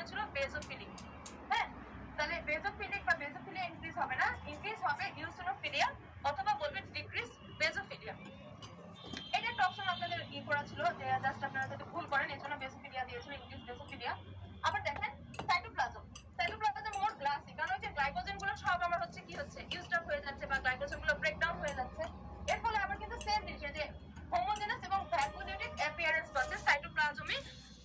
হয়েছিল বেজোফিলিক। হ্যাঁ, তাহলে বেজোফিলিক বা বেজোফিলিয়া ইনক্রিজ হবে না, ইনক্রিজ হবে ইওসিনোফিলিয়া অথবা বলবে ডিক্রিজ বেজোফিলিয়া। এটা একটা অপশন আপনাদের করা ছিল যে জাস্ট আপনারা যদি ভুল করেন এর জন্য বেজোফিলিয়া দিয়েছিল, ইনক্রিজ বেজোফিলিয়া। আবার দেখেন সাইটোপ্লাজম, সাইটোপ্লাজম মোর গ্লাসি, কারণ ওই যে গ্লাইকোজেন গুলো সব আমার হচ্ছে কি হচ্ছে ইউজড আপ হয়ে যাচ্ছে বা গ্লাইকোজেন গুলো ব্রেকডাউন হয়ে যাচ্ছে। এর ফলে আবার কিন্তু সেম জিনিস যে হোমোজেনাস এবং ভ্যাকুলেটেড অ্যাপিয়ারেন্স পাচ্ছে, সাইটোপ্লাজমে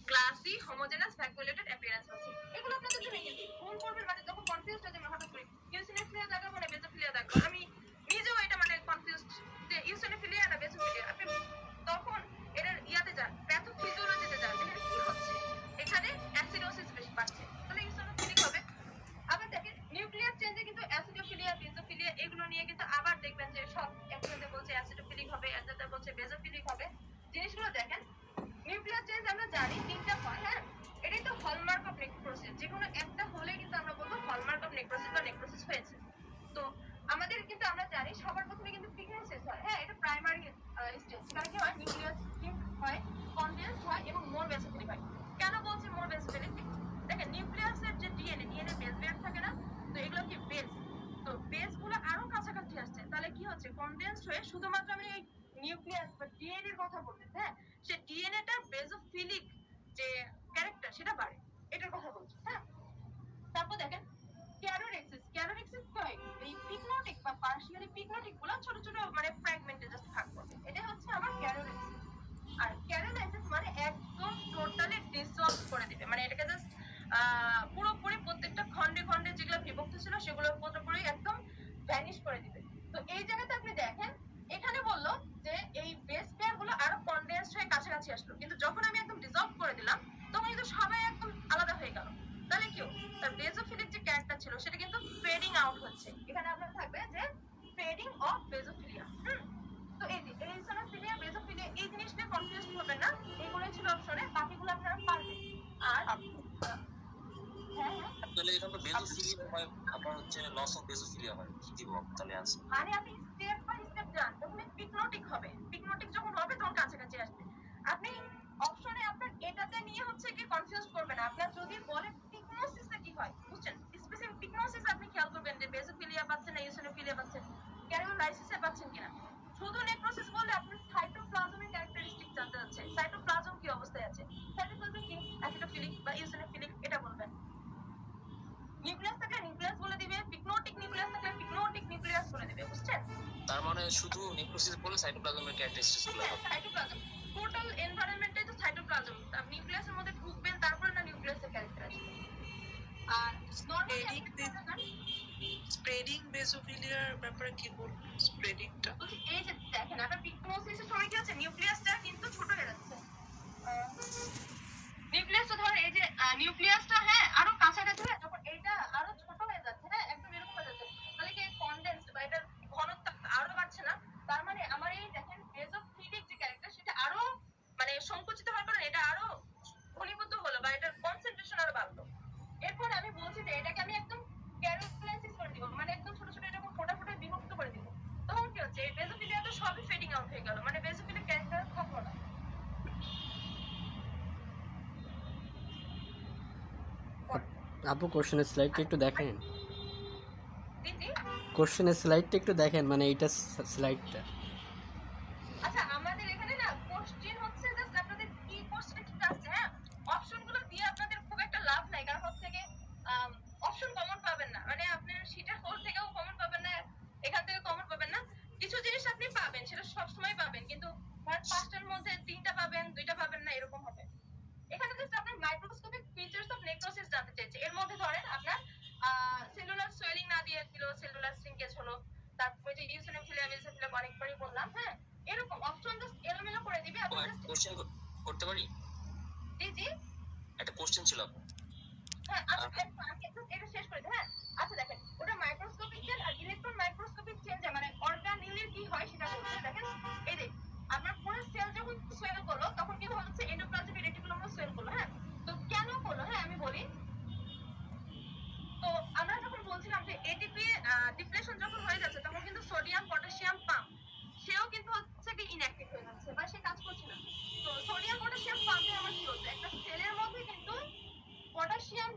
গ্লাসি হোমোজেনাস ভ্যাকুলেটেড অ্যাপিয়ারেন্স পাচ্ছে। এগুলো আপনাদের জন্য ইজি, ভুল করবেন মানে যখন কনফিউজড হয়ে যাবেন হঠাৎ করে ইওসিনোফিলিয়া দেখাবো না বেজোফিলিয়া দেখাবো, আমি নিজেও এটা মানে কনফিউজড যে ইওসিনোফিলিয়া না বেজোফিলিয়া। আপনি তখন এটার ইয়াতে যান, প্যাথোফিজিওলজিতে যান, এখানে কি হচ্ছে, এখানে অ্যাসিডোসিস বেশি পাচ্ছে, তাহলে ইওসিনোফিলিক হবে। আবার দেখেন নিউক্লিয়ার চেঞ্জে কিন্তু অ্যাসিডোফিলিয়া বেজোফিলিয়া এগুলো নিয়ে কিন্তু আবার দেখবেন যে সব একসাথে বলছে অ্যাসিডোফিলিক হবে, একসাথে বলছে বেজোফিলিক হবে। জিনিসগুলো দেখেন, নিউক্লিয়ার চেঞ্জ আমরা জানি তিনটা হয়। হ্যাঁ, এটাই তো হলমার্ক অফ নেক্রোসিস, যে কোনো একটা হলে কিন্তু আমরা বলবো হলমার্ক অফ নেক্রোসিস বা নেক্রোসিস হয়েছে। তো আমাদের কিন্তু আমরা জানি সবার প্রথমে কিন্তু পিগমেন্টেস হয়। হ্যাঁ, এটা প্রাইমারি স্টেজ, কারণ কি হয় নিউক্লিয়াস হয়, কনডেন্স হয় এবং মোর বেসিফিলিক হয়। কেন বলছি মোর বেসিফিলিক? দেখেন নিউক্লিয়াসের যে ডিএনএ বেস পেয়ার থাকে না, তো এগুলো কি বেস, তো বেস গুলো আরো কাছাকাছি আসছে, তাহলে কি হচ্ছে কনডেন্স হয়ে শুধুমাত্র আমি এই নিউক্লিয়াস বা ডিএনএ এর কথা বলতেছি। হ্যাঁ, সে ডিএনএটা বেসোফিলিক যে ক্যারেক্টার সেটা বাড়ে, এটার কথা বলছি। হ্যাঁ, তারপর দেখেন ক্যারোরেক্সিস, ক্যারোরেক্সিস হয় এই পিগনোটিক বা পার্শিয়ালি পিগনোটিক গুলো ছোট ছোট মানে ফ্র্যাগমেন্টে জাস্ট ভাগ করবে, এটা হচ্ছে আমার ক্যারোরেক্সিস। আর ক্যারোলাইসিস মানে একদম টোটালি ডিসলভ করে দিবে, মানে এটাকে জাস্ট পুরোপুরি প্রত্যেকটা খন্ডে খন্ডে যেগুলো বিভক্ত ছিল সেগুলো পুরোপুরি একদম ভ্যানিশ করে দিবে। তো এই জায়গাতে আপনি দেখেন এখানে বললো যে এই বেস পেয়ার গুলো আরো কনডেন্সড হয়ে কাছাকাছি আসলো, কিন্তু যখন আমি একদম ডিসলভ করে দিলাম তখন কিন্তু সবাই একদম আলাদা হয়ে গেল। তাহলে কি তার বেসোফিলিক যে ক্যারেক্টার ছিল সেটা কিন্তু ফেডিং আউট হচ্ছে। এখানে আপনার থাকবে যে ফেডিং অফ বেসোফিলিয়া। তো এই যে ইওসিনোফিলিয়া বেসোফিলিয়া এই জিনিসটা কনফিউজ হবেন না, এইগুলোই ছিল অপশনে, বাকিগুলো আপনারা পারবেন। আর হ্যাঁ হ্যাঁ তাহলে এখানে বেসোফিলিয়া হয়, আবার হচ্ছে লস অফ বেসোফিলিয়া হয়, কি দিব তাহলে আছে মানে আপনি স্টেপ বাই স্টেপ যান, প্রথমে পিগনোটিক হবে, পিগনোটিক যখন হবে তখন কাছাকাছি আসবে। আপনি অপশনে আপনার এটাতে নিয়ে হচ্ছে কি কনফিউজ করবেন না, আপনার যদি বলে পিগনোসিসে কি হয় বুঝছেন, স্পেসিফিক পিগনোসিস আপনি খেয়াল করবেন যে বেসোফিলিয়া পাচ্ছেন না ইওসিনোফিলিয়া পাচ্ছেন, ক্যারোলাইসিসে পাচ্ছেন কিনা। শুধু নেক্রোসিস বললে আপনি সাইটোপ্লাজমের ক্যারেক্টারিস্টিক জানতে যাচ্ছে, সাইটোপ্লাজম কি অবস্থায় আছে, সাইটোপ্লাজম কি অ্যাসিডোফিলিক বা ইওসিনোফিলিক এটা বলবেন। নিউক্লিয়াস থাকলে নিউক্লিয়াস বলে দিবে, পিগনোটিক নিউক্লিয়াস থাকলে পিগনোটিক নিউক্লিয়াস বলে দিবে, বুঝছেন। তার মানে শুধু নিউক্লিয়াস বলে সাইটোপ্লাজমের ক্যারেক্টারিস্টিক্স গুলো হবে, সাইটোপ্লাজম টোটাল এনভায়রনমেন্টটাই তো সাইটোপ্লাজম, আপনি নিউক্লিয়াসের মধ্যে ঢুকবেন তারপরে না নিউক্লিয়াসের ক্যারেক্টার আসবে। আর নরমালি স্প্রেডিং বেসোফিলিয়ার ব্যাপারে কি বলবো, স্প্রেডিংটা এই যে দেখেন আপনার পিগনোসিসের সময় কি হচ্ছে নিউক্লিয়াসটা কিন্তু ছোট হয়ে যাচ্ছে, নিউক্লিয়াসটা ধর এই যে নিউক্লিয়াসটা হ্যাঁ আরো কাছাকাছি হয় যখন এটা আরো ছোট হয়ে যাচ্ছে, হ্যাঁ একদম এরকম হয়ে যাচ্ছে, তাহলে কি কনডেন্স বা এটার ঘনত্ব আরো বাড়ছে না, তার মানে আমার এই দেখেন বেসোফিলিক যে ক্যারেক্টার সেটা আরো মানে সংকুচিত হওয়ার কারণে এটা আরো ঘনীভূত হলো বা এটার কনসেন্ট্রেশন আরো বাড়লো। এরপর আমি বলছি যে এটাকে আমি একদম ক্যারোলাইসিস করে দিব, মানে একদম ছোট ছোট এরকম ফোটা ফোটা বিভক্ত করে দিব, তখন কি হচ্ছে এই বেসোফিলিয়া তো সবই ফেডিং আউট হয়ে গেল, মানে বেসোফিলিক ক্যারেক্টার থাকলো না। আপু কোশ্চেনের স্লাইডটা একটু দেখেন, দিদি কোশ্চেনের স্লাইডটা একটু দেখেন, মানে এইটা স্লাইডটা। আচ্ছা আমাদের এখানে না কোশ্চেন হচ্ছে জাস্ট আপনাদের কি কোশ্চেনটা আছে, হ্যাঁ অপশনগুলো দিয়ে আপনাদের খুব একটা লাভ নাই, কারণ হচ্ছে থেকে অপশন কমন পাবেন না, মানে আপনার শীটের 4 থেকেও কমন পাবেন না, এখান থেকে কমন পাবেন না, কিছু জিনিস আপনি পাবেন সেটা সব সময় পাবেন, কিন্তু ধরেন 5টার মধ্যে 3টা পাবেন 2টা পাবেন না, এরকম হবে। এখানে জাস্ট আপনার মাইক্রোস্কোপিক ফিচারস অফ নেক্রোসিস জানতে চাইছে, এর মধ্যে ধরেন আপনার সেলুলার সোয়েলিং না দিয়ে দিল, সেলুলার শ্রিঙ্কেজ হলো, তারপরে যে ইওসিনোফিলিয়া বেসোফিলিয়া অনেকবারই বললাম। হ্যাঁ, এরকম অপশন জাস্ট এলোমেলো করে দিবে, আপনি জাস্ট কোশ্চেন করতে পারি। জি জি একটা কোশ্চেন ছিল আপু, হ্যাঁ আচ্ছা আমি একটু এটা শেষ করে দিই। হ্যাঁ আচ্ছা দেখেন ওটা মাইক্রোস্কোপিক চেঞ্জ আর ইলেকট্রন মাইক্রোস্কোপিক চেঞ্জ মানে অর্গানিলের কি হয় সেটা বলতে দেখেন, এই যে আপনার পুরো সেল যখন সোয়েল করলো তখন কি হচ্ছে এন্ডোপ্লাজমিক রেটিকুলামও সোয়েল করলো। হ্যাঁ, তো কেন করলো হ্যাঁ আমি বলি, তো আমরা যখন বলছিলাম যে এটিপি ডিপ্লেশন যখন হয়ে যাচ্ছে তখন কিন্তু সোডিয়াম পটাশিয়াম পাম্প সেও কিন্তু হচ্ছে কি ইনঅ্যাক্টিভ হয়ে যাচ্ছে বা সে কাজ করছে না। তো সোডিয়াম পটাশিয়াম পাম্পে আমার কি হচ্ছে একটা সেলের মধ্যে কিন্তু পটাশিয়াম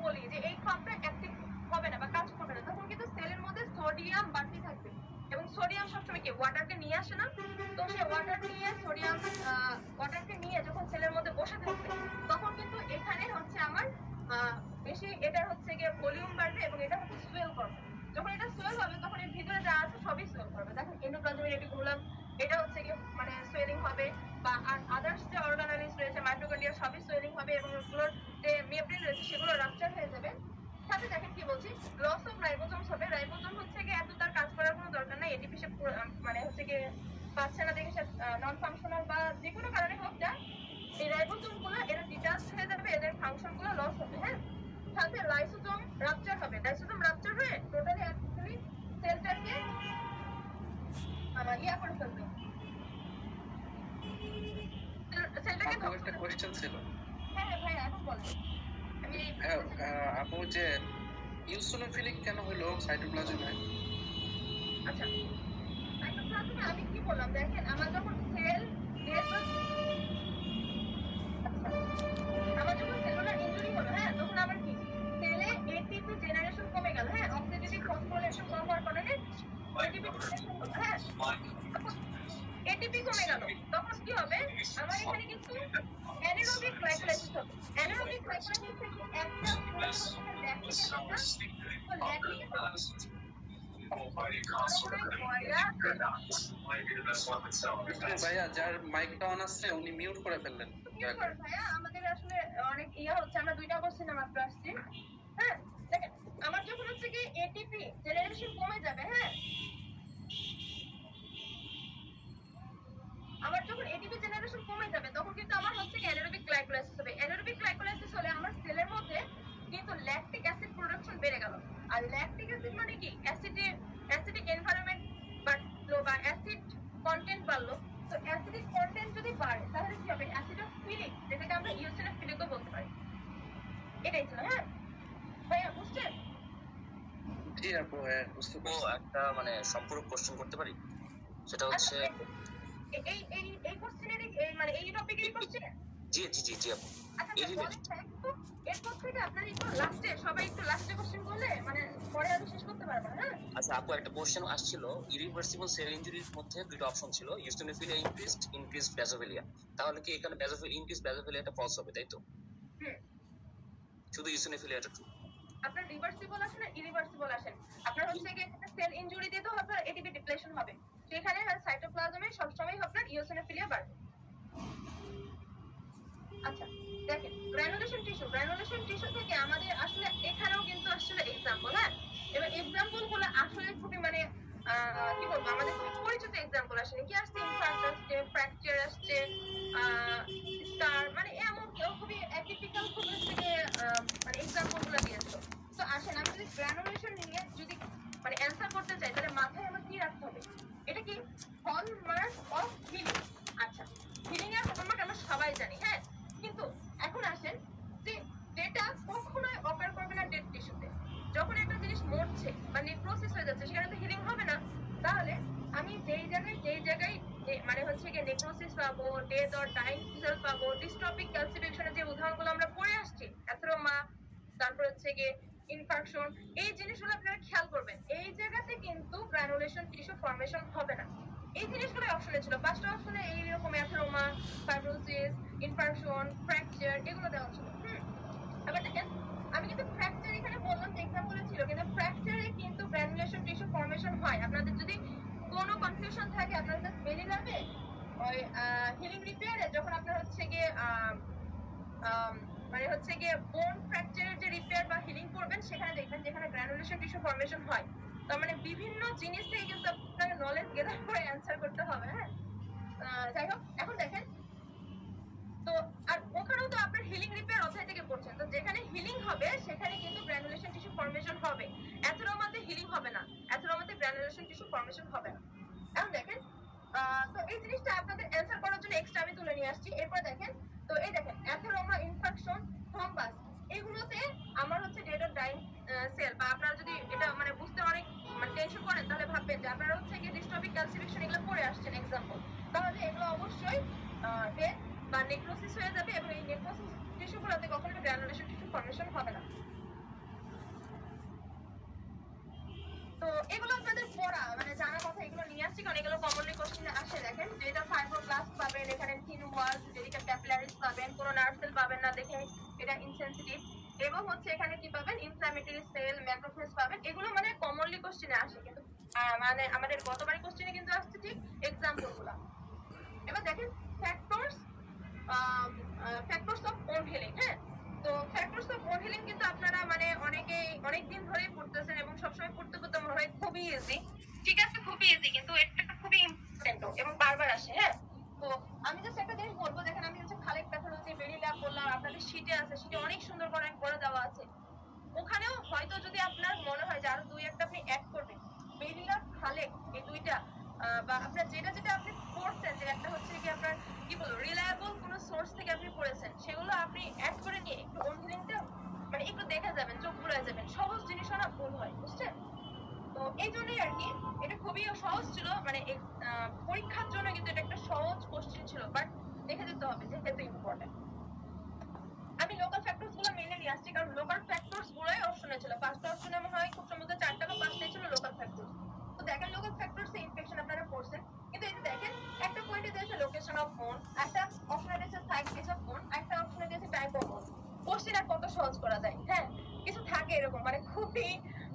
বলি যে এই পাম্পটা অ্যাক্টিভ হবে না বা কাজ করবে না, তখন কিন্তু সেলের মধ্যে সোডিয়াম বাড়তি থাকবে, এবং সোডিয়াম সবসময় কি ওয়াটারকে নিয়ে আসে না? তো সেই ওয়াটারকে নিয়ে যখন সেলের মধ্যে বসে থাকবে, তখন কিন্তু এখানে হচ্ছে আমার বেশি এটা হচ্ছে গিয়ে ভলিউম বাড়বে এবং এটা হচ্ছে সোয়েল করবে। যখন এটা সোয়েল হবে তখন এর ভিতরে যা আছে সবই সোয়েল করবে। দেখেন এন্ডোপ্লাজমিক রেটিকুলাম এটা হচ্ছে গিয়ে মানে সোয়েলিং হবে, বা আদার্স যে অর্গানালিস রয়েছে মাইটোকন্ড্রিয়া সবই সোয়েলিং হবে, এবং ওগুলোর যে মেমব্রেন রয়েছে সেগুলো রাপচার হয়ে যাবে। সাথে দেখেন কি বলছি, লস অফ রাইবোজোমস হবে। রাইবোজোম হচ্ছে গিয়ে এত তার কাজ করার কোনো দরকার নাই, এটিপি সে মানে হচ্ছে গিয়ে পাচ্ছে না দেখে সে নন ফাংশনাল বা যে কোনো কারণে হোক যা, এই রাইবোজোম গুলো এরা ডিটাচ হয়ে যাবে, এদের ফাংশন গুলো লস হবে। হ্যাঁ, সাথে লাইসোজোম রাপচার হবে। লাইসোজোম রাপচার হয়ে টোটালি অ্যাকচুয়ালি সেলটাকে ইয়া করে ফেলবে, সেলটাকে আপনার একটা কোয়েশ্চেন ছিল। হ্যাঁ হ্যাঁ ভাই এখন বলেন। আমি হ্যাঁ, আপু যে ইউসোনোফিলিক কেন হলো সাইটোপ্লাজমে? আচ্ছা, সাইটোপ্লাজমে আমি কি বললাম দেখেন, আমার যখন সেল আমার যখন সেলুলার ইনজুরি হলো, হ্যাঁ, তখন আমার কি সেলে এটিপি জেনারেশন কমে গেল। হ্যাঁ, অক্সিডেটিভ ফসফোরিলেশন কম হওয়ার কারণে এটিপি জেনারেশন হলো। হ্যাঁ, এটিপি কমে গেল, তখন কি হবে আমার এখানে কিন্তু অ্যানারোবিক গ্লাইকোলাইসিস হবে। অ্যানারোবিক গ্লাইকোলাইসিস থেকে একটা ভাইয়া যার মাইকটা অন আছে উনি মিউট করে ফেললেন। ভাইয়া আমাদের আসলে অনেক ইয়ে হচ্ছে, আমরা দুইটা কোশ্চেন মাত্র আসছি। হ্যাঁ, দেখেন আমার যখন হচ্ছে কি এটিপি জেনারেশন কমে যাবে, হ্যাঁ, আমার যখন এটিপি জেনারেশন কমে যাবে তখন কিন্তু আমার হচ্ছে কি অ্যানারোবিক গ্লাইকোলাইসিস হবে। অ্যানারোবিক গ্লাইকোলাইসিস হলে আমার সেলের মধ্যে কিন্তু ল্যাকটিক অ্যাসিড প্রোডাকশন বেড়ে গেল। আর ল্যাকটিক অ্যাসিড মানে কি অ্যাসিডিক এনভায়রনমেন্ট বাড়লো বা অ্যাসিড কন্টেন্ট বাড়লো। তো অ্যাসিডিক কন্টেন্ট যদি বাড়ে তাহলে কি হবে, অ্যাসিডোফিলিক, যেটাকে আমরা ইওসিনোফিলিকও বলতে পারি। এটাই ছিল। হ্যাঁ ভাইয়া বুঝছেন? জি আপু, হ্যাঁ বুঝতে ও পারছি। একটা মানে সম্পূরক কোশ্চেন করতে পারি, সেটা হচ্ছে এই এই এই কোশ্চেনেরই এই মানে এই টপিকেরই কোশ্চেন। জি জি জি জি আপু, আচ্ছা এই বলেন একটু, এরপর থেকে আপনার একটু লাস্টে সবাই একটু লাস্টে কোশ্চেন করলে মানে পরে আমি শেষ করতে পারবো না। হ্যাঁ আচ্ছা আপু, একটা কোশ্চেন আসছিল, ইরিভার্সিবল সেল ইনজুরির মধ্যে দুটো অপশন ছিল, ইউসিনোফিলিয়া ইনক্রিজড ব্যাসোফিলিয়া। তাহলে কি এখানে ইনক্রিজড ব্যাসোফিলিয়াটা ফলস হবে, তাই তো? হুম, শুধু ইউসিনোফিলিয়াটা ট্রু। আপনার রিভার্সিবল আসেন আর ইরিভার্সিবল আসেন, আপনার হচ্ছে কি সেল ইনজুরি দিয়ে তো আপনার এটিপি ডিপ্লেশন হবে, সেখানে সাইটোপ্লাজমে সবসময় আপনার ইওসিনোফিলিয়া বাড়বে। আচ্ছা দেখেন গ্রানুলেশন টিস্যু থেকে আমাদের আসলে এখানেও কিন্তু আসলে এক্সাম্পল। হ্যাঁ, এবার এক্সাম্পল গুলো আসলে খুবই মানে কি বলবো, আমাদের খুবই পরিচিত এক্সাম্পল আসলে কি আসছে, ইনফার্ক্ট আসছে, ফ্র্যাকচার আসছে, স্টার, মানে এমন খুবই অ্যাটিপিক্যাল খুব থেকে মানে এক্সাম্পল গুলো দিয়েছিল। তো আসেন আমি যদি গ্রানুলেশন নিয়ে যদি মানে অ্যান্সার করতে চাই তাহলে মাথায় আমার কি রাখতে হবে, এটা কি হলমার্ক অফ হিলিং। আচ্ছা, হিলিং এর হলমার্ক আমরা সবাই জানি। হ্যাঁ, কিন্তু এখন আসেন যে ডেটা কখনোই অকার করবে না ডেড টিস্যুতে। যখন একটা জিনিস মরছে বা নেক্রোসিস হয়ে যাচ্ছে সেখানে তো হিলিং হবে না। তাহলে আমি যেই জায়গায় মানে হচ্ছে গিয়ে নেক্রোসিস পাবো, ডেথ অর ডাইং সেল পাবো, ডিস্ট্রপিক ক্যালসিফিকেশনের যে উদাহরণগুলো আমরা পড়ে আসছি, অ্যাথেরোমা, তারপর হচ্ছে গিয়ে ইনফাকশন, এই জিনিসগুলো আপনারা খেয়াল করবেন। এই জায়গাতে কিন্তু গ্রানুলেশন টিস্যু ফর্মেশন হবে না। এই জিনিসগুলো অপশনে ছিল, পাঁচটা অপশনে এইরকম অ্যাথেরোমা, ফাইব্রোসিস, ইনফাকশন, ফ্র্যাকচার এগুলো দেওয়া ছিল। আবার দেখেন আমি কিন্তু ফ্র্যাকচার এখানে বললাম যে এক্সাম্পলে ছিল, কিন্তু ফ্র্যাকচারে কিন্তু গ্রানুলেশন টিস্যু ফর্মেশন হয়। আপনাদের যদি কোনো কনফিউশন থাকে আপনাদের মেলি লাগবে ওই হিলিং রিপেয়ারে যখন আপনার হচ্ছে গিয়ে মানে হচ্ছে গিয়ে বোন ফ্র্যাকচারের যে রিপেয়ার বা হিলিং করবেন সেখানে দেখবেন যেখানে গ্রানুলেশন টিস্যু ফর্মেশন হয়। তার মানে বিভিন্ন জিনিস থেকে কিন্তু আপনাকে নলেজ গেদার করে অ্যান্সার করতে হবে। হ্যাঁ, যাই হোক এখন দেখেন তো, আর ওখানেও তো আপনার হিলিং রিপেয়ার অধ্যায় থেকে পড়ছেন, তো যেখানে হিলিং হবে সেখানে কিন্তু গ্রানুলেশন টিস্যু ফর্মেশন হবে। অ্যাথেরোমাতে হিলিং হবে না, অ্যাথেরোমাতে গ্রানুলেশন টিস্যু ফর্মেশন হবে না। এখন দেখেন তো এই জিনিসটা আপনাদের অ্যান্সার করার জন্য এক্সট্রা আমি তুলে নিয়ে আসছি। এরপর দেখেন তো এই দেখেন অ্যাথেরোমা, ইনফেকশন, থ্রম্বাস, এগুলোতে আমার হচ্ছে ডেড অর ডাইং সেল, বা আপনারা যদি এটা মানে বুঝতে অনেক মানে টেনশন করেন তাহলে ভাববেন যে আপনারা হচ্ছে কি ডিস্ট্রপিক ক্যালসিফিকেশন এগুলো পড়ে আসছেন এক্সাম্পল, তাহলে এগুলো অবশ্যই ডেড বা নেক্রোসিস হয়ে যাবে, এবং এই নেক্রোসিস টিস্যুগুলোতে কখনো গ্রানুলেশন টিস্যু ফর্মেশন হবে না। তো এগুলো আপনাদের পড়া মানে জানা কথা, এগুলো নিয়ে আসছি কারণ এগুলো কমনলি কোশ্চেনে আসে। দেখেন যেটা ফাইব্রোব্লাস্ট পাবেন, এখানে থিন ওয়ালস, যেটা ক্যাপিলারিজ পাবেন, কোনো নার্ভ সেল পাবেন না, দেখে এটা ইনসেনসিটিভ। এবং হচ্ছে এখানে কি পাবেন, ইনফ্ল্যামেটরি সেল, ম্যাক্রোফেজ পাবেন। এগুলো মানে কমনলি কোশ্চেনে আসে, কিন্তু মানে আমাদের গতবারের কোশ্চেনে কিন্তু আসছে ঠিক এক্সাম্পল গুলা। এবার দেখেন ফ্যাক্টরস অফ ওন হিলিং। হ্যাঁ, তো ফ্যাক্টরস অফ ওন হিলিং কিন্তু আপনারা মানে অনেকদিন ধরেই পড়তেছেন এবং সবসময় পড়তে পড়তে মনে হয় খুবই ইজি। ঠিক আছে, খুবই ইজি, কিন্তু এটা খুবই ইম্পর্টেন্ট এবং বারবার আসে। হ্যাঁ, তো আমি জাস্ট একটা জিনিস বলবো, দেখেন আমি হচ্ছে খালেক প্যাথোলজি বেরি ল্যাব বললাম, আপনাদের শীটে আছে, শীটে অনেক সুন্দর করে দেওয়া আছে। ওখানেও হয়তো যদি আপনার মনে হয় যে আরো দুই একটা আপনি অ্যাড করবেন, বেরি ল্যাব খালেক এই দুইটা বা আপনার যেটা আপনি পড়ছেন, যে একটা হচ্ছে কি আপনার কি বলবো রিলায়েবল কোনো সোর্স থেকে আপনি পড়েছেন, সেগুলো আপনি অ্যাড করে নিয়ে একটু অনহিলিংটা মানে একটু দেখে যাবেন, চোখ ঘুরায় যাবেন। সহজ জিনিসও না ভুল হয়, বুঝছেন? তো এই জন্যই আর কি এটা খুবই সহজ ছিল, মানে পরীক্ষার জন্য কিন্তু এটা একটা সহজ কোশ্চেন ছিল, বাট দেখে যেতে হবে যে এটা ইম্পর্টেন্ট। আমি লোকাল ফ্যাক্টরস গুলো মেনে নিয়ে আসছি, কারণ লোকাল ফ্যাক্টরস গুলোই অপশনে ছিল। পাঁচটা অপশনে মনে হয় খুব সম্ভবত 4টা বা 5টাই ছিল লোকাল ফ্যাক্টরস। তো দেখেন লোকাল ফ্যাক্টরস এ ইনফেকশন আপনারা পড়ছেন, কিন্তু এই যে দেখেন একটা পয়েন্টে দিয়েছে লোকেশন অফ বোন, একটা অপশনে দিয়েছে সাইট প্লেস অফ বোন, একটা অপশনে দিয়েছে টাইপ অফ বোন। কোশ্চেন আর কত সহজ করা যায়? হ্যাঁ, কিছু থাকে এরকম মানে খুবই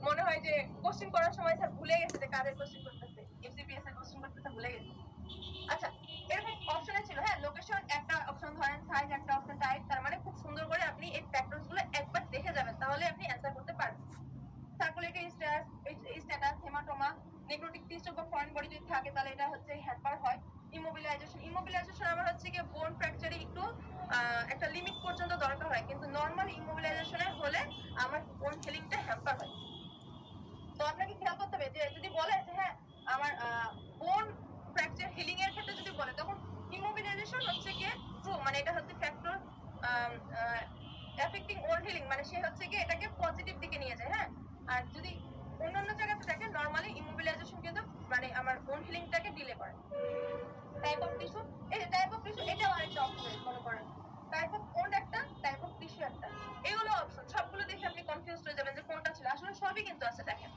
মনে হয় যে কোশ্চেন করার সময় স্যার ভুলে গেছে যে কাদের কোশ্চেন করতেছে, এফসিপিএস এর কোশ্চেন করতেছে, ভুলে গেছে। আচ্ছা, এরকম অপশনে ছিল। হ্যাঁ, লোকেশন একটা অপশন ধরেন, সাইজ একটা অপশন, টাইপ। তার মানে খুব সুন্দর করে আপনি এই ফ্যাক্টরস গুলো একবার দেখে যাবেন, তাহলে আপনি অ্যান্সার করতে পারবেন। Circulatory status, haematoma, necrotic tissue বা ফরেন বডি যদি থাকে তাহলে এটা হচ্ছে হ্যাম্পার হয়। ইমোবিলাইজেশন আমার হচ্ছে কি বোন ফ্র্যাকচারে একটু একটা লিমিট পর্যন্ত দরকার হয়, কিন্তু নরমাল ইমোবিলাইজেশনে হলে আমার বোন হিলিংটা হ্যাম্পার হয়। তো আপনাকে খেয়াল করতে হবে যে যদি বলে যে হ্যাঁ আমার বোন ফ্র্যাকচার হিলিং এর ক্ষেত্রে যদি বলে, তখন ইমোবিলাইজেশন হচ্ছে গিয়ে ট্রু, মানে এটা হচ্ছে ফ্যাক্টর এফেক্টিং ওন হিলিং, মানে সে হচ্ছে গিয়ে এটাকে পজিটিভ দিকে নিয়ে যায়। হ্যাঁ, আর যদি অন্যান্য জায়গাতে দেখেন নরমালি ইমোবিলাইজেশন কিন্তু মানে আমার ওন হিলিংটাকে ডিলে করে। টাইপ অফ টিস্যু, এই টাইপ অফ টিস্যু এটাও আরেকটা অপশন মনে করেন। টাইপ অফ ওন্ড একটা, টাইপ অফ টিস্যু একটা, এগুলো অপশন। সবগুলো দেখে আপনি কনফিউজ হয়ে যাবেন যে কোনটা ছিল, আসলে সবই কিন্তু আছে। দেখেন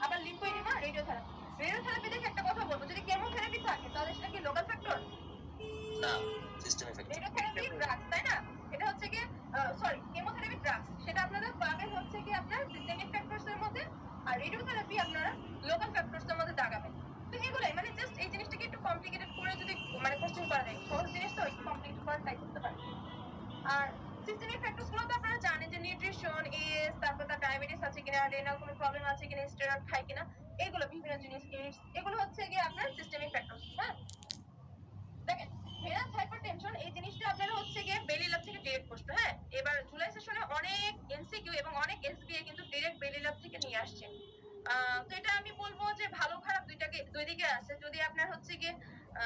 আবার লিম্ফোইডিমা, রেডিওথেরাপি দেখে একটা কথা বলবো, যদি কেমোথেরাপি থাকে তাহলে সেটা কি লোকাল ফ্যাক্টর? না, সিস্টেম এফেক্ট। রেডিওথেরাপি ড্রাগস, তাই না? এটা হচ্ছে কি সরি কেমোথেরাপি ড্রাগস, সেটা আপনারা পাবেন হচ্ছে কি আপনার সিস্টেমিক ফ্যাক্টরস এর মধ্যে, আর রেডিওথেরাপি আপনারা লোকাল ফ্যাক্টরস এর মধ্যে দাগাবেন। তো এগুলাই মানে জাস্ট এই জিনিসটাকে একটু কমপ্লিকেটেড করে যদি মানে কোশ্চেন করা যায়, সহজ জিনিস তো একটু কমপ্লিকেটেড করে ট্রাই করতে পারেন। আর সিস্টেমিক ফ্যাক্টরস গুলো তো আপনারা জানেন যে নিউট্রিশন, এজ, তারপর তার ডায়াবেটিস আছে কিনা, রেনাল কোনো প্রবলেম আছে কিনা, স্টেরয়েড খায় কিনা, এগুলো বিভিন্ন জিনিস, এগুলো হচ্ছে গিয়ে আপনার সিস্টেমিক ফ্যাক্টরস। হ্যাঁ, দেখেন ভেনাস হাইপারটেনশন এই জিনিসটা আপনারা হচ্ছে গিয়ে বেলি ল্যাব থেকে ডিরেক্ট প্রশ্ন। হ্যাঁ, এবার জুলাই সেশনে অনেক এমসিকিউ এবং অনেক এসবিএ কিন্তু ডিরেক্ট বেলি ল্যাব থেকে নিয়ে আসছে। তো এটা আমি বলবো যে ভালো খারাপ দুই দিকে আছে। যদি আপনার হচ্ছে গিয়ে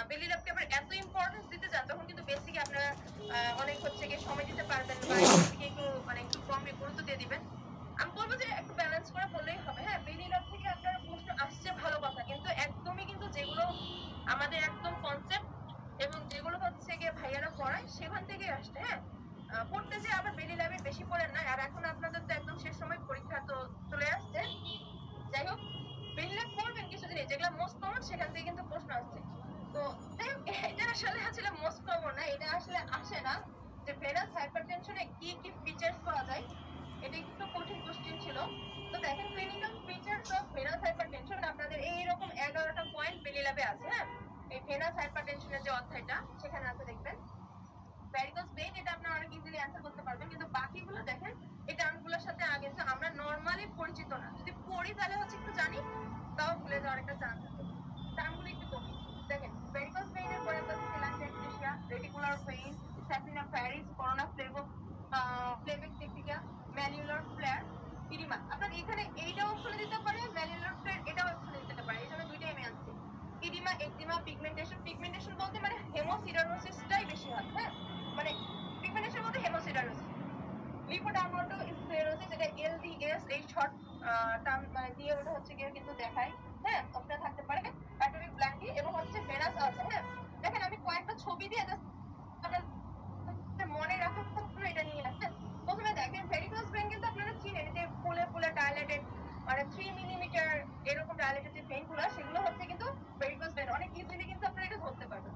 বেলি ল্যাবকে আবার এত ইম্পর্টেন্স দিতে চান, তখন কিন্তু বেসিকে আপনারা অনেক হচ্ছে গিয়ে সময় দিতে পারবেন বা বেসিকে একটু মানে একটু কম গুরুত্ব দিয়ে দিবেন। আমি বলবো যে একটু ব্যালেন্স করে বললেই হবে। হ্যাঁ, বেলি ল্যাব থেকে আপনার প্রশ্ন আসছে ভালো কথা, কিন্তু একদমই কিন্তু যেগুলো আমাদের একদম কনসেপ্ট এবং যেগুলো হচ্ছে গিয়ে ভাইয়ারা পড়ায় সেখান থেকেই আসছে। হ্যাঁ, পড়তে যে আবার বেলি ল্যাবে বেশি পড়েন না। আর এখন আপনাদের তো একদম শেষ সময় পরীক্ষা তো চলে আসছে। যাই হোক, বেলি ল্যাব পড়বেন কিছুদিন, যেগুলো মোস্ট কমন সেখান থেকে কিন্তু প্রশ্ন আসছে। তো যাই হোক, এটা আসলে মোস্ট কমন না, এটা আসলে আসে না যে ভেনাস হাইপারটেনশনে কি কি ফিচার্স পাওয়া যায়। এটা একটু কঠিন কোশ্চেন ছিল। তো দেখেন clinical features of venous hypertension আপনাদের এইরকম 11টা পয়েন্ট বেলি ল্যাবে আছে। হ্যাঁ, এই ভেনাস হাইপারটেনশনের যে অধ্যায়টা সেখানে আছে দেখবেন। ভ্যারিকোজ ভেইন এটা আপনারা অনেক ইজিলি অ্যান্সার করতে পারবেন, কিন্তু বাকিগুলো দেখেন এই টার্মগুলোর সাথে আগে যে আমরা নরমালি পরিচিত না, যদি পড়ি তাহলে হচ্ছে একটু জানি, তাও ভুলে যাওয়ার একটা চান্স আছে। টার্মগুলো একটু কমি। দেখেন ভ্যারিকোজ ভেইনের পরে আছে টেলাঞ্জাইটিসিয়া, রেটিকুলার ভেইন, স্যাপিনা প্যারিস, corona phlebectatica, malleolar flare, oedema. আপনারা এখানে এইটাও অপশনে দিতে পারে, ম্যালিউলার ফ্লেয়ার এটাও অপশনে দিতে পারে, এই জন্য দুইটাই আমি আনছি। ইডিমা, একজিমা, পিগমেন্টেশন বলতে মানে হেমোসিডানোসিসটাই বেশি হয়। হ্যাঁ, মানে পিগমেন্টেশন বলতে হেমোসিডানোসিস। লিপোডার্মাটোস্ক্লেরোসিস এটা এলডিএস, এই শর্ট টার্ম মানে দিয়ে ওটা হচ্ছে গিয়ে কিন্তু দেখায়। হ্যাঁ, অপশন থাকতে পারে অ্যাটমিক ব্ল্যাঙ্কি এবং হচ্ছে ভেনাস আলসার। হ্যাঁ, দেখেন আমি কয়েকটা ছবি দিয়ে জাস্ট মনে রাখার জন্য এটা নিয়ে আসছেন। প্রথমে দেখেন ভেরিকোজ ভেইন কিন্তু আপনারা চিনেন যে ফুলে ফুলে ডাইলেটেড, মানে 3 মিলিমিটার এরকম ভেইনগুলো সেগুলো হচ্ছে কিন্তু ভেরিকোজ ভেইন, অনেক ইজিলি কিন্তু আপনারা এটা ধরতে পারবেন।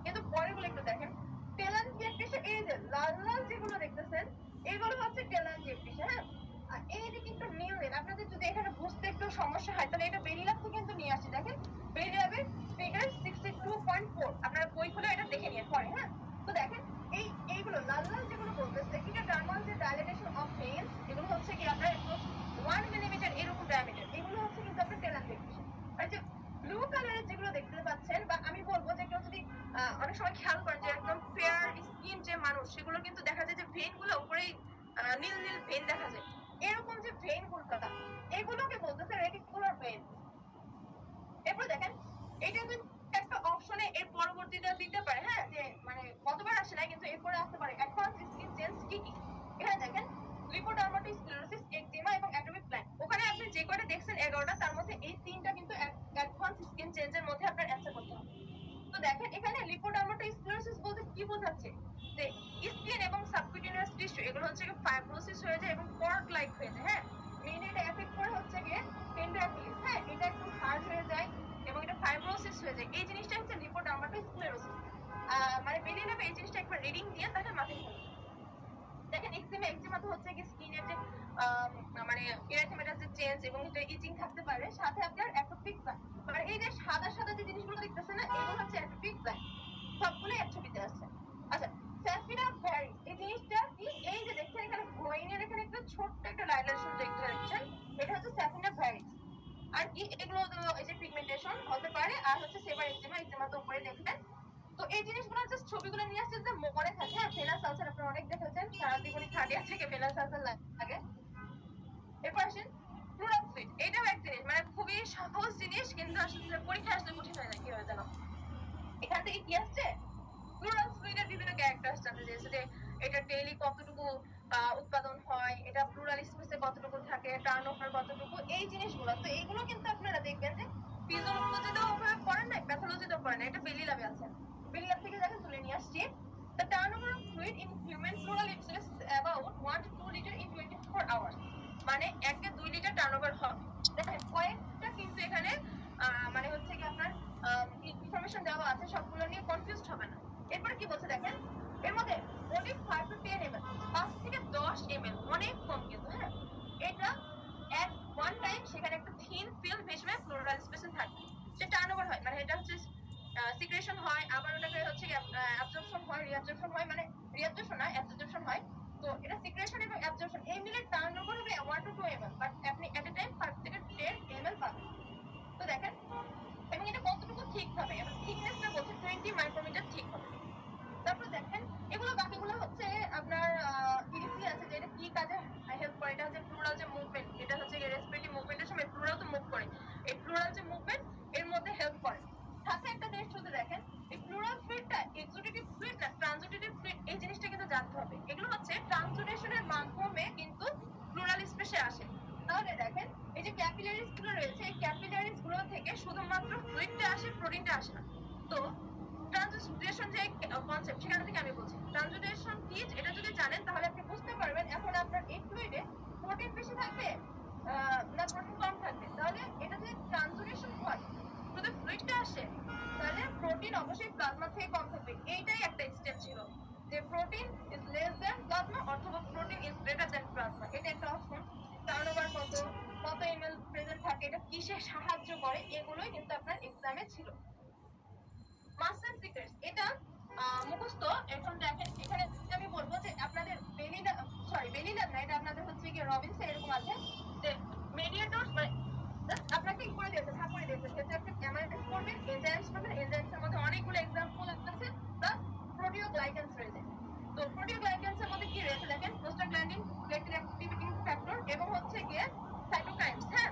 কিন্তু পরেরগুলো একটু দেখেন, টেলাঞ্জিওপ্লাস্টিয়া, এই যে লাল লাল যেগুলো দেখতেছেন এগুলো হচ্ছে টেলাঞ্জিওপ্লাস্টিয়া। হ্যাঁ, আর এই যে কিন্তু নীল নীল, আপনাদের যদি এখানে বুঝতে একটু সমস্যা হয় তাহলে এটা বেরিলাভ থেকে কিন্তু নিয়ে আসি। দেখেন বেরিলাভের ফিগার 62.4, আপনারা বই খুলে এটা দেখে নিয়ে পরে। হ্যাঁ, তো দেখেন এইগুলো লাল লাল যেগুলো বলতেছে এটা টার্মাল যে ডাইলেটেশন অফ ভেইনস, এগুলো হচ্ছে কি আপনার 1 মিলিমিটার এরকম ডায়ামিটার, এগুলো হচ্ছে কিন্তু আপনার টেলাঞ্জিওপ্লাস্টিয়া। আর যে ব্লু কালারের যেগুলো দেখতে পাচ্ছেন, বা আমি বলবো যে কেউ যদি অনেক সময় খেয়াল করেন যে একদম ফেয়ার স্কিন যে মানুষ, সেগুলো কিন্তু দেখা যায় যে ভেইন গুলো উপরেই নীল নীল ভেইন দেখা যায়। এরকম যে ভেইন গুলো এগুলোকে বলতেছে রেটিকুলার ভেইন। এরপর দেখেন এটা কিন্তু একটা অপশনে এর পরবর্তীতে দিতে পারে। হ্যাঁ, যে মানে কতবার আসে না, কিন্তু এরপরে আসতে পারে অ্যাডভান্স স্কিন চেঞ্জ কি কি। এখানে দেখেন লিপোডার্মাটোস্ক্লেরোসিস, একজিমা এবং অ্যাটোপিক প্ল্যাক। ওখানে আপনি যে কয়টা দেখছেন 11টা, তার মধ্যে এই 3টা কিন্তু অ্যাডভান্স স্কিন চেঞ্জের মধ্যে আপনার অ্যান্সার করতে হবে। তো দেখেন এখানে লিপোডার্মাটোস্ক্লেরোসিস বলতে কি বোঝাচ্ছে, যে স্কিন এবং সাবকিউটেনিয়াস টিস্যু এগুলো হচ্ছে কি ফাইব্রোসিস হয়ে যায় এবং কর্ড লাইক হয়ে যায়। হ্যাঁ, মেইনলি এটা এফেক্ট করে হচ্ছে কি টেন্ডারফিলিস। হ্যাঁ, এটা একটু হার্ড হয়ে যায় এবং এটা ফাইব্রোসিস হয়ে যায়। এই জিনিসটা হচ্ছে লিপোডার্মাটোস্ক্লেরোসিস। মানে বেরিয়ে নেবে এই জিনিসটা একবার রিডিং দিয়ে তাহলে মাথায় থাকবে। দেখেন একজিমা তো হচ্ছে কি স্কিনের যে মানে এরিথেমেটাস যে চেঞ্জ এবং এটা ইচিং থাকতে পারে, সাথে আপনার অ্যাটোপিক প্ল্যাক, মানে এই যে সাদা সাদা যে জিনিসগুলো দেখতেছেন না, এগুলো হচ্ছে অ্যাটোপিক প্ল্যাক। সবগুলো এক ছবিতে আছে। আচ্ছা, স্যাফিনা ভ্যারিস এই জিনিসটা কি, এই যে দেখছেন এখানে গ্রোইনের এখানে একটা ছোট্ট একটা ডাইলেশন দেখতে পাচ্ছেন, এটা হচ্ছে স্যাফিনা ভ্যারিস। আর কি এগুলো তো এই যে পিগমেন্টেশন হতে পারে, আর হচ্ছে সেবার একজিমা তো উপরে দেখবেন। তো এই জিনিসগুলো জাস্ট ছবিগুলো নিয়ে আসছে যে মনে থাকে। হ্যাঁ, ভেনাস আলসার আপনারা অনেক দেখেছেন, সারা জীবনই কার্ডিয়া থেকে ভেনাস আলসার লাগে। এরপর আসেন প্লুরাল ফ্লুইড, এটাও এক জিনিস মানে খুবই সহজ জিনিস, কিন্তু আসলে পরীক্ষা আসলে কঠিন হয়ে যায়। কি হয়ে জানো, এখান থেকে কি আসছে, প্লুরাল ফ্লুইডের বিভিন্ন ক্যারেক্টার জানতে চেয়েছে, যে এটা ডেইলি কতটুকু উৎপাদন হয়, এটা প্লুরাল স্পেসে কতটুকু থাকে, টার্নওভার কতটুকু, এই জিনিসগুলো। তো এইগুলো কিন্তু আপনারা দেখবেন যে ফিজিওলজিতেও ওভাবে পড়েন না, প্যাথোলজিতেও পড়েন না, এটা বেলি ল্যাবে আছে। বেলি ল্যাব থেকে দেখেন তুলে নিয়ে আসছি। The turnover of fluid in human pleural is about 1 to 2 liter in 24 hours, মানে 1 থেকে 2 লিটার টার্নওভার হয়। দেখেন কয়েকটা কিন্তু এখানে মানে হচ্ছে কি আপনার ইনফরমেশন দেওয়া আছে, সবগুলো নিয়ে কনফিউজড হবে না। এরপর কি বলছে দেখেন, এর মধ্যে only 5 to 10 ml, 5 থেকে 10 ml, অনেক কম কিন্তু। হ্যাঁ, এটা at one time সেখানে একটা থিন ফিল্ম ভেসে প্লুরাল স্পেসে থাকে, সে টার্নওভার হয়, মানে এটা হচ্ছে সিক্রেশন হয়, আবার ওটাকে হচ্ছে অ্যাবজর্পশন হয়, রিঅ্যাবজর্পশন হয়, মানে রিঅ্যাবজর্পশন না অ্যাবজর্পশন হয়। তো এটা সিক্রেশন এবং অ্যাবজর্পশন এই মিলে টার্নওভার হবে 1 to 2 ml, বাট আপনি এট এ টাইম 5 থেকে 10 ml পাবেন। তো দেখেন, এবং এটা কতটুকু ঠিক হবে, এবং থিকনেসটা বলছে 20 মাইক্রোমিটার ঠিক হবে। তারপর দেখেন এগুলো বাকিগুলো হচ্ছে আপনার ইজি আছে, যে এটা কি কাজে হেল্প করে। এটা হচ্ছে প্লুরাল যে মুভমেন্ট, এটা হচ্ছে রেসপিরেটরি মুভমেন্টের সময় প্লুরাল তো মুভ করে, এই প্লুরাল যে মুভমেন্ট এর মধ্যে হেল্প করে। সাথে একটা জিনিস শুধু দেখেন, এই প্লুরাল ফ্লুইডটা এক্সুডেটিভ ফ্লুইড না ট্রানজিটেটিভ ফ্লুইড, এই জিনিসটা কিন্তু জানতে হবে। এগুলো হচ্ছে ট্রানজিটেশনের মাধ্যমে কিন্তু প্লুরাল স্পেসে আসে। তাহলে দেখেন এই যে ক্যাপিলারিজ গুলো রয়েছে, এই ক্যাপিলারিজ গুলো থেকে শুধুমাত্র ফ্লুইডটা আসে, প্রোটিনটা আসে না। তো ট্রানজিটেশন যে কনসেপ্ট, সেখান থেকে আমি বলছি ট্রানজিটেশন কি, এটা যদি জানেন তাহলে আপনি বুঝতে পারবেন এখন আপনার এই ফ্লুইডে প্রোটিন বেশি থাকবে না প্রোটিন কম থাকবে। তাহলে এটা যদি ট্রানজিটেশন হয়, শুধু ফ্লুইডটা আসে, তাহলে প্রোটিন অবশ্যই প্লাজমা থেকে কম থাকবে। এইটাই একটা স্টেপ ছিল, যে protein is less than plasma অথবা protein is greater than plasma, এটা একটা অপশন। টার্নওভার কত, কত এমএল প্রেজেন্ট থাকে, এটা কিসে সাহায্য করে, এগুলোই কিন্তু আপনার এক্সামে ছিল। মাসেল সিক্রেটস এটা মুখস্থ। এখন দেখেন এখানে আমি বলবো যে আপনাদের বেলিলা না, এটা আপনাদের হচ্ছে কি রবিনসে এরকম আছে, যে মেডিয়েটরস, মানে আপনাকে কি করে দিয়েছে, ভাগ করে দিয়েছে, যেহেতু একটা অ্যামাইনোস করবেন, এনজাইমস করবেন, এনজাইমস এর মধ্যে অনেকগুলো এক্সাম্পল আছে, প্লাস প্রোটিওগ্লাইকানস রয়েছে। তো প্রোটিওগ্লাইকানস এর মধ্যে কি রয়েছে দেখেন, প্রোস্টাগ্ল্যান্ডিন, লেকটিক অ্যাক্টিভিটিং ফ্যাক্টর এবং হচ্ছে গিয়ে সাইটোকাইনস। হ্যাঁ,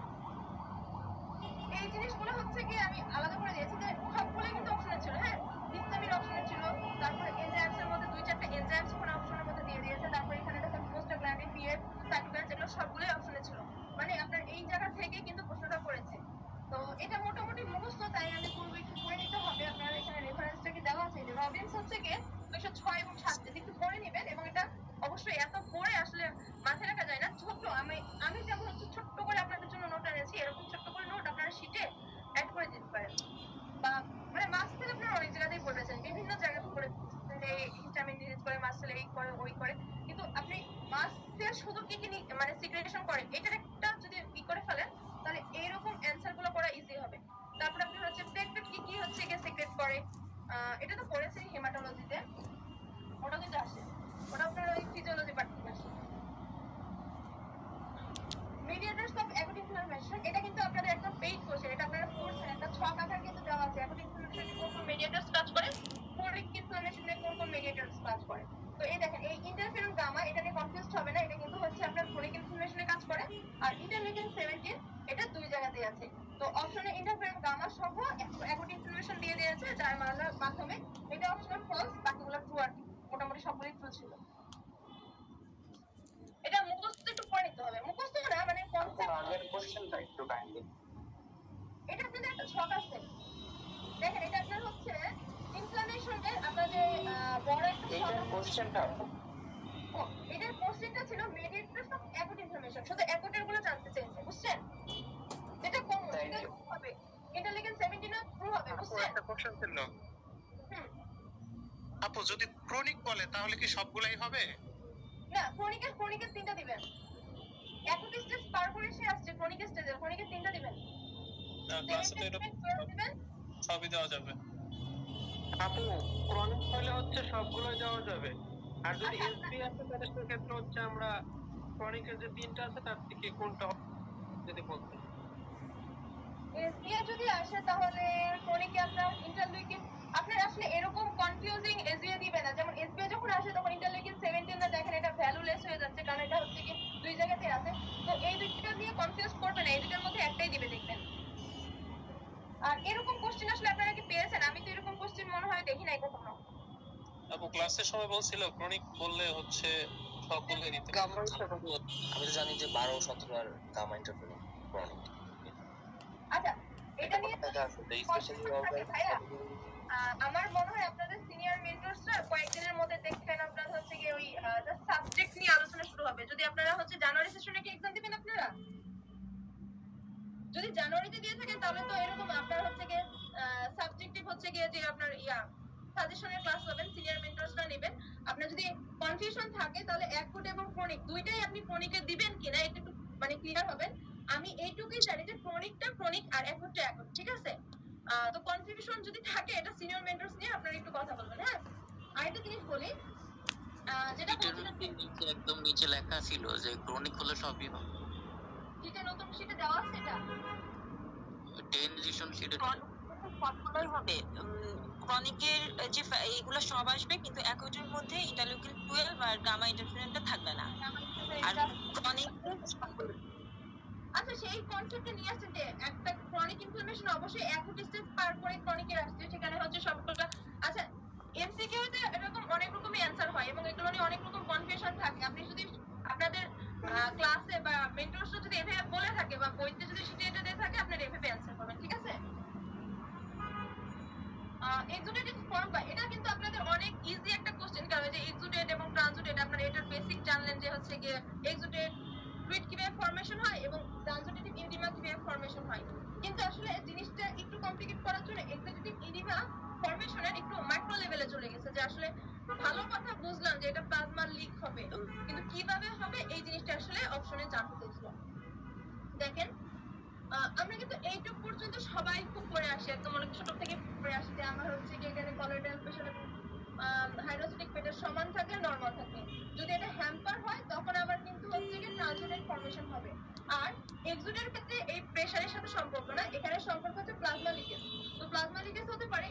এই জিনিসগুলো হচ্ছে কি আমি আলাদা করে দিয়েছি, যে সবগুলোই কিন্তু অপশনে ছিল। হ্যাঁ, হিস্টামিন অপশনে ছিল, তারপরে এনজাইমস এর মধ্যে 2-4টা এনজাইমস ওখানে অপশনের মধ্যে দিয়ে দিয়েছে, তারপরে এখানে দেখেন প্রোস্টাগ্ল্যান্ডিন, পিএফ, সাইটোকাইনস, এগুলো সবগুলোই অপশনে ছিল। মানে আপনার এই জায়গা থেকে কিন্তু প্রশ্নটা করেছে। তো এটা মোটামুটি মুখস্থ, তাই আমি পূর্বে একটু পড়ে নিতে হবে। আপনার এখানে রেফারেন্সটা কি দেওয়া আছে, যে রবিনস হচ্ছে কি 206 এবং 7 যদি একটু পড়ে নেবেন, এবং এটা অবশ্যই এত পড়ে আসলে মাথায় রাখা যায় না। ছোট্ট আমি যেমন হচ্ছে ছোট্ট করে আপনাদের জন্য নোট এনেছি, এরকম ছোট্ট করে নোট আপনারা শিটে এটা তো পড়েছি হেমাটোলজিতে, ওটা কিন্তু আসে, ওটা আপনার ওই ফিজিওলজি পার্ট থেকে আসে। মিডিয়েটরস অফ অ্যাকুট ইনফ্লামেশন, এটা কিন্তু আপনাদের একটা পেইড কোশ্চেন, এটা আপনারা পড়ছেন, একটা ছক আকার কিন্তু দেওয়া আছে। অ্যাকুট ইনফ্লামেশনে কোন কোন মিডিয়েটরস কাজ করে, ক্রনিক ইনফ্লামেশনে কোন কোন মিডিয়েটরস কাজ করে। তো এই দেখেন, এই ইন্টারফেরন গামা, এটা নিয়ে কনফিউজড হবে না, এটা কিন্তু হচ্ছে আপনার ক্রনিক ইনফ্লামেশনে কাজ করে। আর ইন্টারলিউকিন 17 এটা দুই জায়গাতেই আছে। তো অপশনে ইন্টারফেরন গামা সহ অ্যাকুট ইনফ্লামেশন দিয়ে দিয়েছে, যার মাধ্যমে এটা অপশনে ফলস, বাকিগুলো ট্রু। আর মোটামুটি সবগুলোই ট্রু ছিল। এটা মুখস্থ একটু পড়ে নিতে হবে, মুখস্থ না মানে কনসেপ্ট। আগের কোশ্চেনটা একটু কাইন্ডলি। এটা কিন্তু একটা ছক আছে, দেখেন এটা আপনার হচ্ছে ইনফ্লামেশনের আপনাদের বড় একটা ছক। কোশ্চেনটা এটার কোশ্চেনটা ছিল মিডিয়েটরস অফ অ্যাকুট ইনফ্লামেশন, শুধু অ্যাকুটের গুলো জানতে চাইছে, বুঝছেন? যেটা কমন সেটা ট্রু হবে, ইন্টারলিউকিন 17 ট্রু হবে, বুঝছেন? একটা কোশ্চেন ছিল হুম, আপু, যদি ক্রনিক বলে তাহলে কি সবগুলাই হবে? না ক্রনিকের তিনটা দিবেন, অ্যাকুট স্টেজ পার করে সে আসছে ক্রনিক স্টেজের, ক্রনিকের তিনটা দিবেন। না, ক্লাসে তো এটা 12 দিবেন। সবই দেওয়া যাবে আপু। ক্রনিক হলে হচ্ছে সবগুলোই দেওয়া যাবে, আর যদি এসবি আছে তাহলে সেক্ষেত্রে হচ্ছে আমরা ক্রনিকের যে তিনটা আছে তার থেকে কোনটা হবে যদি বলতেন। এসবিআই যদি আসে তাহলে ক্রনিকে আপনার ইন্টারলিউকিন, আপনার আসলে এরকম কনফিউজিং এসবিআই দিবে না। যেমন এসবিআই যখন আসে তখন ইন্টারলিউকিন 17 না, দেখেন এটা ভ্যালুলেস হয়ে যাচ্ছে, কারণ এটা হচ্ছে কি দুই জায়গাতে আছে। তো এই দুইটা নিয়ে কনফিউজ করবে না, এই দুইটার মধ্যে একটাই দিবে দেখবেন। আর এরকম কোশ্চেন আসলে আপনারা কি পেয়েছেন? আমি তো এরকম কোশ্চেন মনে হয় দেখি নাই কখনো। আপু ক্লাসের সময় বলছিল ক্রনিক বললে হচ্ছে সবগুলোই নিতে। আমি তো জানি যে 12, 17 আর গামা ইন্টারফেরন ক্রনিক। আচ্ছা, এটা নিয়ে ভাইয়া আমার মনে হয় আপনাদের সিনিয়র মেন্টরসরা কয়েকদিনের মধ্যে দেখবেন আপনার হচ্ছে কি ওই সাবজেক্ট নিয়ে আলোচনা শুরু হবে। যদি আপনারা হচ্ছে জানুয়ারি সেশনে কি এক্সাম দিবেন আপনারা? যদি জানুয়ারিতে দিয়ে থাকেন তাহলে তো এরকম আপনার হচ্ছে কি সাবজেক্টিভ হচ্ছে গিয়ে যে আপনার সাজেশনের ক্লাস পাবেন, সিনিয়র মেন্টরসরা নেবেন। আপনার যদি কনফিউশন থাকে তাহলে অ্যাকুট এবং ক্রনিক দুইটাই আপনি ক্রনিকে দিবেন কিনা এটা একটু মানে ক্লিয়ার হবেন। আমি এইটুকুই জানি যে ক্রনিকটা ক্রনিক আর অ্যাকুটটা অ্যাকুট, ঠিক আছে? তো কনফিউশন যদি থাকে এটা সিনিয়র মেন্টরস নিয়ে আপনারা একটু কথা বলবেন। হ্যাঁ, আরেকটা জিনিস বলি, যেটা বলছিলাম নিচে একদম নিচে লেখা ছিল যে ক্রনিক হলে সবই হবে। যেটা নতুন শীটে দেওয়া আছে এটা 10 এডিশন শিটে সবগুলোই হবে। ক্রনিকের যে এইগুলো সব আসবে, কিন্তু অ্যাকুটের মধ্যে ইন্টারলিউকিন 12 আর গামা ইন্টারফেরেন্টটা থাকবে না। আর ক্রনিক আচ্ছা, সেই কনসেপ্টে নিয়ে আসছেন যে একটা ক্রনিক ইনফ্লামেশন অবশ্যই অ্যাকুট স্টেজ পার করে ক্রনিকে আসছে, সেখানে হচ্ছে সবগুলো। আচ্ছা, এমসিকিউতে এরকম অনেক রকমের অ্যানসার হয় এবং এগুলো নিয়ে অনেক রকম কনফিউশন থাকে। আপনি যদি আপনাদের ক্লাসে বা মেন্টরসরা যদি এভাবে বলে থাকে বা বইতে যদি শিটে এটা দিয়ে থাকে, আপনারা এভাবে অ্যানসার করবেন, ঠিক আছে? এক্সুডেটিভ ফর্ম বা এটা কিন্তু আপনাদের অনেক ইজি একটা কোশ্চেন, কারণ যে এক্সুডেট এবং ট্রানজুডেট আপনারা এটার বেসিক জানলেন যে হচ্ছে গিয়ে এক্সুডেট ফ্লুইড কিভাবে ফর্মেশন হয় এবং ট্রানজুডেটিভ ইডিমা কিভাবে ফর্মেশন হয়। কিন্তু আসলে জিনিসটা একটু কমপ্লিকেট করার জন্য এক্সুডেটিভ ইডিমা ফর্মেশনের একটু মাইক্রো লেভেলে চলে গেছে, যে আসলে ভালো কথা বুঝলাম যে এটা প্লাজমা লিক হবে, কিন্তু কিভাবে হবে এই জিনিসটা আসলে অপশনে জানতে চাইছিলাম। দেখেন, আমরা কিন্তু এইটুক পর্যন্ত সবাই খুব পড়ে আসি, একদম অনেক ছোট থেকে পড়ে আসি যে আমার হচ্ছে কি এখানে কলোয়েডাল প্রেশার এবং হাইড্রোস্টেটিক পেটের সমান থাকলে নরমাল থাকবে। যদি এটা হ্যাম্পার হয় তখন আবার কিন্তু হচ্ছে কি ট্রানজিটেড ফর্মেশন হবে। আর এক্সুডের ক্ষেত্রে এই প্রেশারের সাথে সম্পর্ক না, এখানে সম্পর্ক হচ্ছে প্লাজমা লিকেজ। তো প্লাজমা লিকেজ হতে পারে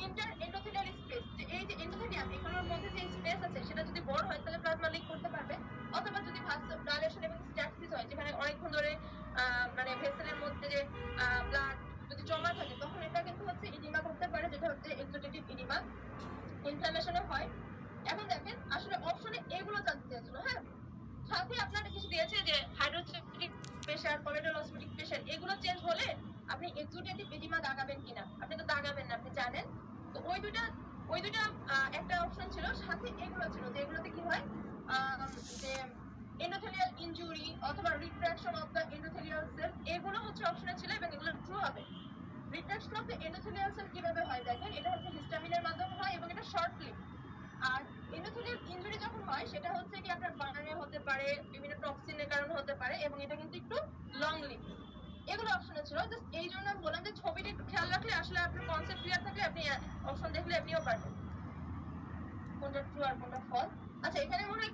ইন্টার এন্ডোথেলিয়াল স্পেস, যে এই যে এন্ডোথেলিয়াম এগুলোর মধ্যে যে স্পেস আছে সেটা যদি বড় হয় তাহলে প্লাজমা লিক করতে পারবে। অথবা যদি ডাইলেশন এবং স্ট্যাক্সিস হয়, যেখানে অনেকক্ষণ ধরে মানে ভেসেলের মধ্যে যে ব্লাড যদি জমা থাকে তখন এটা কিন্তু হচ্ছে ইডিমা করতে পারে, যেটা হচ্ছে এক্সুডেটিভ ইডিমা, ইনফ্লামেশনও হয়। এখন দেখেন আসলে অপশনে এগুলো জানতে চেয়েছিল। হ্যাঁ, সাথে আপনারা কিছু দিয়েছে যে হাইড্রোস্টেটিক প্রেশার, কলোয়েডাল অসমোটিক প্রেশার, এগুলো চেঞ্জ হলে আপনি এক্সুডেটিভ এডিমা দাগাবেন কিনা। আপনি তো দাগাবেন না, আপনি জানেন। তো ওই দুইটা একটা অপশন ছিল, সাথে এগুলো ছিল যে এগুলোতে কি হয় যে এন্ডোথেলিয়াল ইনজুরি অথবা retraction of the endothelial cell, এগুলো হচ্ছে অপশনে ছিল এবং এগুলো ট্রু হবে। Retraction of the endothelial cell কিভাবে হয় দেখেন, এটা হচ্ছে হিস্টামিনের মাধ্যমে হয় এবং এটা শর্ট লিভ। আর এন্ডোথেলিয়াল ইনজুরি যখন হয় সেটা হচ্ছে কি আপনার বার্নে হতে পারে, বিভিন্ন টক্সিনের কারণে হতে পারে এবং এটা কিন্তু একটু লং লিভ। এগুলো অপশনে ছিল। জাস্ট এই জন্য আমি বললাম যে ছবিটা একটু খেয়াল রাখলে আসলে আপনার কনসেপ্ট ক্লিয়ার থাকলে আপনি কোনটা ট্রু আর কোনটা ফলস। আচ্ছা এখানে মনে হয়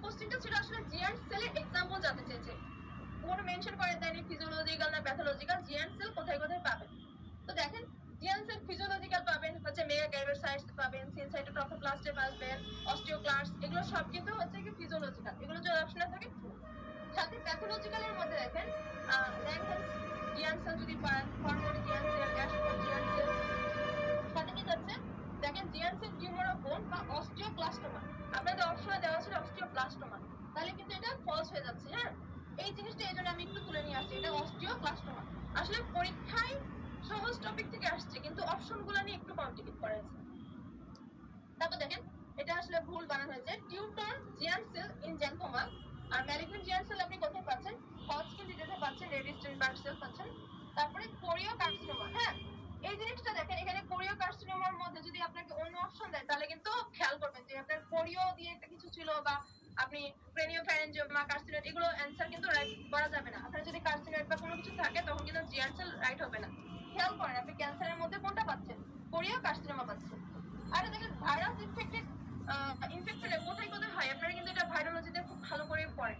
কোশ্চেনটা ছিল আসলে জিয়ান সেলের এক্সাম্পল জানতে চেয়েছে, কোনো মেনশন করে দেয়নি ফিজিওলজিক্যাল না প্যাথোলজিক্যাল, জিয়ান সেল কোথায় কোথায় পাবেন। তো দেখেন জিয়ান সেল ফিজিওলজিক্যাল পাবেন হচ্ছে মেগাক্যারিওসাইটস পাবেন, সিনসাইটোট্রফোপ্লাস্টে পাবেন, অস্টিওক্লাস্ট, এগুলো সব কিন্তু হচ্ছে কি ফিজিওলজিক্যাল, এগুলো যদি অপশনে থাকে ট্রু। সাথে প্যাথোলজিক্যালের মধ্যে দেখেন ল্যাংহান্স জিয়ান সেল যদি পান, কর্নেল জিয়ান সেল, অ্যাশফোর্ড জিয়ান সেল, সাথে কি যাচ্ছে দেখেন জিয়ান সেল টিউমার অফ বোন বা অস্টিওক্লাস্টোমা, আপনাদের অপশনে দেওয়া ছিল অস্টিওপ্লাস্টোমা, তাহলে কিন্তু এটা ফলস হয়ে যাচ্ছে। হ্যাঁ এই জিনিসটা এই জন্য আমি একটু তুলে নিয়ে আসছি, এটা অস্টিওক্লাস্টোমা। আসলে পরীক্ষায় সহজ টপিক থেকে আসছে কিন্তু অপশনগুলো নিয়ে একটু কমপ্লিকেট করা হয়েছে। তারপর দেখেন এটা আসলে ভুল বানানো হয়েছে, টিউটর জিয়ান সেল ইন জ্যান্থোমা, আর ম্যালিগন্যান্ট জিয়ান সেল আপনি কোথায় পাচ্ছেন, হজকিন ডিজিজে পাচ্ছেন, রেডিস্টেনবার্গ সেল পাচ্ছেন। তারপরে কোরিও কার্সিনোমা, হ্যাঁ এই জিনিসটা দেখেন এখানে কোরিও কার্সিনোমার মধ্যে যদি আপনাকে অন্য অপশন দেয় তাহলে কিন্তু খেয়াল করবেন যে আপনার কোরিও দিয়ে একটা কিছু ছিল বা আপনি ক্রেনিওফ্যারেঞ্জিওমা, কার্সিনোয়েড, এগুলো অ্যান্সার কিন্তু রাইট করা যাবে না। আপনার যদি কার্সিনোয়েড বা কোনো কিছু থাকে তখন কিন্তু জিয়ান সেল রাইট হবে না। খেয়াল করেন আপনি ক্যান্সারের মধ্যে কোনটা পাচ্ছেন, কোরিও কার্সিনোমা পাচ্ছেন। আর দেখেন ভাইরাস ইনফেক্টেড কোথায় কোথায় হয় আপনারা কিন্তু এটা ভাইরোলজিতে খুব ভালো করে পড়েন।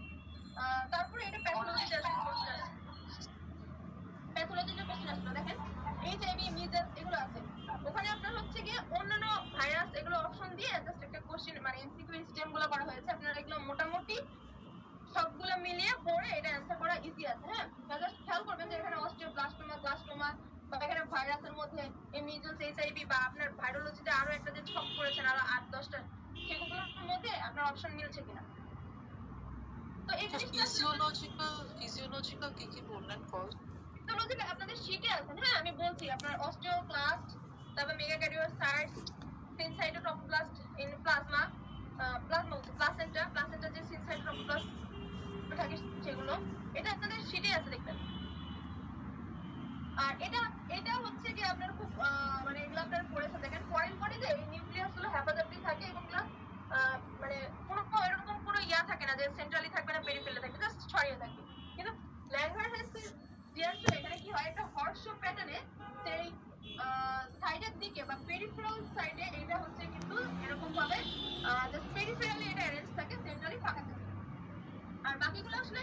তারপরে এটা প্যাথোলজিতে প্যাথোলজিতে কোশ্চেন আসলো, দেখেন এইচআইভি, মিজেলস এগুলো আছে, ওখানে আপনার হচ্ছে গিয়ে অন্যান্য ভাইরাস এগুলো অপশন দিয়ে জাস্ট একটা কোশ্চেন মানে এমসিকিউ সিস্টেমগুলো করা হয়েছে, আপনারা এগুলো মোটামুটি সবগুলো মিলিয়ে পড়ে এটা অ্যান্সার করা ইজি আছে। হ্যাঁ জাস্ট খেয়াল করবেন যে এখানে অস্টিওব্লাস্টোমা, গ্লাস্টোমা বা এখানে ভাইরাসের মধ্যে এই মিজেলস, এইচআইভি বা আপনার ভাইরোলজিতে আরো একটা যে ছক করেছেন আরো 8-10টা, সেগুলোর মধ্যে আপনার অপশন মিলছে কিনা। তো এই ফিজিওলজিক্যাল কি বললেন ফলস? ফিজিওলজিক্যাল আপনাদের শীটে আছে, হ্যাঁ আমি বলছি আপনার অস্টিওক্লাস্ট, তারপর মেগাক্যারিওসাইটস, সিনসাইটোট্রফোপ্লাস্ট ইন প্লাজমা, প্লাসেন্টা যে সিনসাইটোট্রফোপ্লাস্ট থাকে সেগুলো, এটা আপনাদের শীটে আছে দেখবেন। আর এটা হচ্ছে কি আপনার খুব মানে এগুলো আপনার পড়েছেন, দেখেন ফরেন বডিতে এই নিউক্লিয়াস গুলো হেফাজতে থাকে এবং মানে কোনো এরকম কোনো ইয়া থাকে না যে সেন্ট্রালি থাকবে না পেরিফেরালে থাকবে, জাস্ট ছড়িয়ে থাকবে। কিন্তু ল্যাঙ্গারহ্যান্স জিয়ান সেল এখানে কি হয়, একটা হর্স প্যাটার্নে সেই সাইডের দিকে বা পেরিফেরাল সাইডে এটা হচ্ছে কিন্তু এরকম ভাবে জাস্ট পেরিফেরালি এটা অ্যারেঞ্জ থাকে, সেন্ট্রালি ফাঁকা থাকে। আর বাকিগুলো আসলে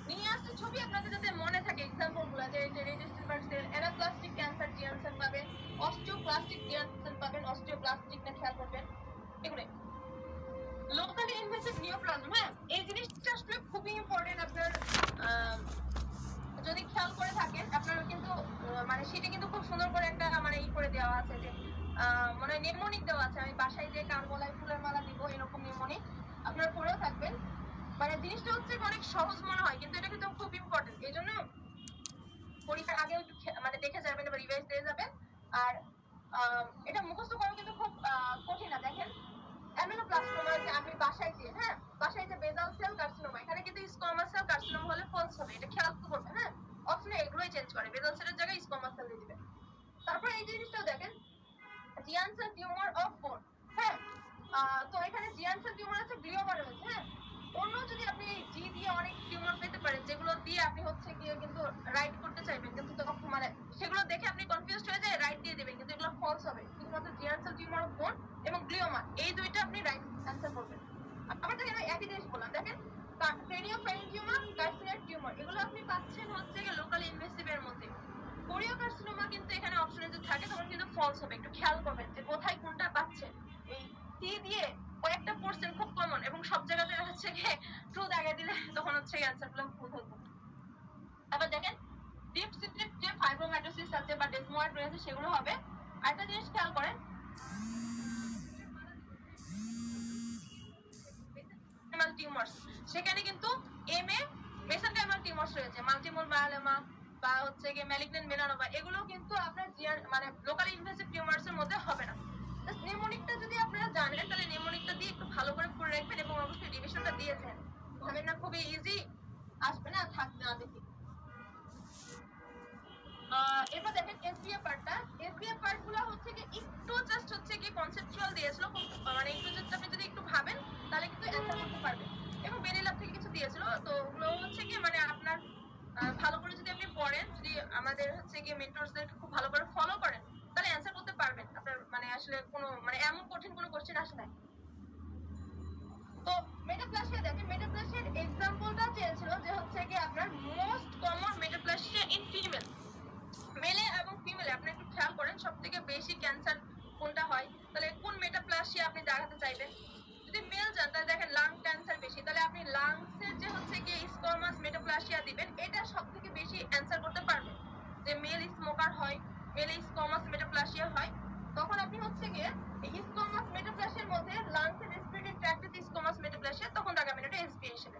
নিয়ে আসছে ছবি আপনাদের যাতে মনে থাকে এক্সাম্পল গুলো, যে রেডিস্টেনবার্গ সেল, অ্যানাপ্লাস্টিক ক্যান্সার জিয়ান সেল পাবেন, অস্টিওপ্লাস্টিক জিয়ান সেল পাবেন, অস্টিওপ্লাস্টিকটা খেয়াল করবেন এগুলো। লোকালি ইনভেসিভ নিওপ্লাজম, হ্যাঁ এই জিনিসটা আসলে খুবই ইম্পর্টেন্ট, আপনার যদি খেয়াল করে থাকেন আপনারা কিন্তু মানে সেটা কিন্তু খুব সুন্দর করে একটা মানে করে দেওয়া আছে যে মানে নেমোনিক দেওয়া আছে, আমি বাসায় যে কান গলায় ফুলের মালা দিব এরকম নেমোনিক আপনারা পড়েও থাকবেন। মানে জিনিসটা হচ্ছে অনেক সহজ মনে হয় কিন্তু এটা কিন্তু খুব ইম্পর্টেন্ট, এই জন্য পরীক্ষার আগে একটু মানে দেখে যাবেন বা রিভাইজ দিয়ে যাবেন। আর এটা মুখস্থ করা কিন্তু খুব কঠিন না। দেখেন অ্যামিনোপ্লাস্টোমা যে আমি বাসায় যে বেজাল সেল কার্সিনোমা, এখানে কিন্তু স্কোমা সেল কার্সিনোমা হলে ফলস হবে, এটা খেয়াল করবেন। হ্যাঁ অপশনে এগুলোই চেঞ্জ করে, বেজাল সেলের জায়গায় স্কোমা সেল দিয়ে দিবেন। তারপর এই জিনিসটাও দেখেন জিয়ান সেল টিউমার অফ বোন, হ্যাঁ তো এখানে জিয়ান সেল টিউমার আছে, গ্লিওমা রয়েছে। হ্যাঁ অন্য যদি আপনি জি দিয়ে অনেক টিউমার পেতে পারেন যেগুলো দিয়ে আপনি হচ্ছে গিয়ে কিন্তু রাইট করতে চাইবেন, কিন্তু তখন মানে সেগুলো দেখে আপনি কনফিউজড হয়ে যায়, রাইট দিয়ে দিবেন কিন্তু এগুলো ফলস হবে। শুধুমাত্র জিয়ান সেল টিউমার অফ বোন এবং গ্লিওমা এই দুইটা আপনি রাইট অ্যান্সার করবেন। আবার দেখেন একই জিনিস বললাম, দেখেন ক্রেনিওফ্যারেঞ্জিওমা, কার্সিনোয়েড টিউমার এগুলো আপনি পাচ্ছেন হচ্ছে গিয়ে লোকাল ইনভেসিভের মধ্যে। কোরিও কার্সিনোমা কিন্তু এখানে অপশনে যদি থাকে তখন কিন্তু ফলস হবে, একটু খেয়াল করবেন যে কোথায় কোনটা পাচ্ছেন। এই সি দিয়ে কয়েকটা পার্সেন্ট খুব কমন এবং সব জায়গাতে হচ্ছে গিয়ে ট্রু দাগিয়ে দিলে তখন হচ্ছে অ্যান্সারগুলো ভুল হতো। আবার দেখেন ডিপ সিটেড যে ফাইব্রোমাইটোসিস আছে বা ডেসময়েড রয়েছে সেগুলো হবে। আরেকটা জিনিস খেয়াল করেন টিউমার্স, সেখানে কিন্তু মেসেনকাইমাল টিউমার্স রয়েছে, মাল্টিপল মায়োলোমা বা হচ্ছে গিয়ে ম্যালিগন্যান্ট মেলানোমা, এগুলো কিন্তু আপনার মানে লোকাল ইনভেসিভ টিউমার্স এর মধ্যে হবে না। নেমোনিকটা যদি আপনারা জানেন তাহলে নেমোনিকটা দিয়ে একটু ভালো করে পড়ে রাখবেন এবং অবশ্যই রিভিশনটা দিয়েছেন, ভাবেন না খুবই ইজি আসবে না, থাকবে না দেখি। এবার দেখেন এসবিএ পার্ট গুলো হচ্ছে কি একটু জাস্ট হচ্ছে কি কনসেপচুয়াল দিয়েছিল, মানে একটু জাস্ট আপনি যদি একটু ভাবেন তাহলে কিন্তু অ্যান্সার করতে পারবেন। এবং বেরিলাভ থেকে কিছু দিয়েছিল, তো ওগুলো হচ্ছে কি মানে আপনার ভালো করে যদি আপনি পড়েন, যদি আমাদের হচ্ছে কি মেন্টরসদের খুব ভালো করে ফলো করেন তাহলে অ্যান্সার করতে পারবেন। আপনার মানে আসলে কোনো মানে এমন কঠিন কোনো কোশ্চেন আসে নাই। তো মেটাপ্লাসিয়া দেখেন, মেটাপ্লাসিয়ার এক্সাম্পলটা চেয়েছিল যে হচ্ছে কি আপনার most common metaplasia in female. মেলে এবং ফিমেলে আপনি একটু খেয়াল করেন সব থেকে বেশি ক্যান্সার কোনটা হয়, তাহলে কোন মেটাপ্লাসিয়া আপনি দেখাতে চাইবেন। যদি মেল যান তাহলে দেখেন লাং ক্যান্সার বেশি, তাহলে আপনি লাংসের যে হচ্ছে কি স্কোমাস মেটাপ্লাসিয়া দিবেন, এটা সব থেকে বেশি অ্যান্সার করতে পারবেন। যে মেল স্মোকার হয়, মেলে স্কোমাস মেটাপ্লাসিয়া হয়, তখন আপনি হচ্ছে গিয়ে এই স্কোমাস মেটাপ্লাসিয়ার মধ্যে লাংসের রেসপিরেটরি ট্র্যাক্টে স্কোমাস মেটাপ্লাসিয়া তখন দেখাবেন এটা এসপি হিসেবে।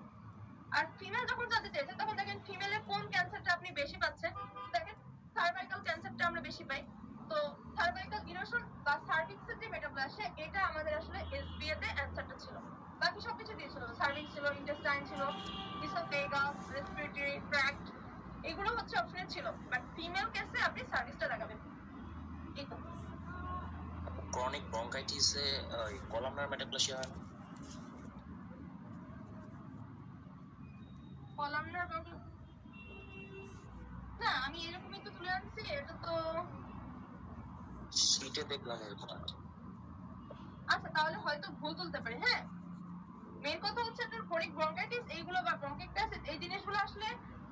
আর ফিমেল যখন জানতে চাইছে তখন দেখেন ফিমেলে কোন ক্যান্সারটা আপনি বেশি পাচ্ছেন, দেখেন সার্ভাইকাল ক্যান্সারটা আমরা বেশি পাই। তো সার্ভাইকাল ইরোশন বা সার্ভিক্সের যে মেটাপ্লাসিয়া, এটা আমাদের আসলে এসবিএ তে অ্যান্সারটা ছিল। বাকি সবকিছু দিয়েছিল, সার্ভিক্স ছিল, ইন্টেস্টাইন ছিল, ইসোফেগাস, রেসপিরেটরি ট্র্যাক্ট, এগুলো হচ্ছে অপশনে ছিল। বাট ফিমেল কেসে আপনি সার্ভিসটা দেখাবেন। এই তো ক্রনিক ব্রঙ্কাইটিসে কলামনার মেটাপ্লাসিয়া হয় না? কলামনার না, আমি এরকমই তো তুলে আনছি, এটা তো সিটে দেখলাম এরকম। আচ্ছা তাহলে হয়তো ভুল তুলতে পারি। হ্যাঁ, মেন কথা হচ্ছে আপনার ক্রনিক ব্রঙ্কাইটিস এইগুলো বা ব্রঙ্কাইটিস এই জিনিসগুলো আসলে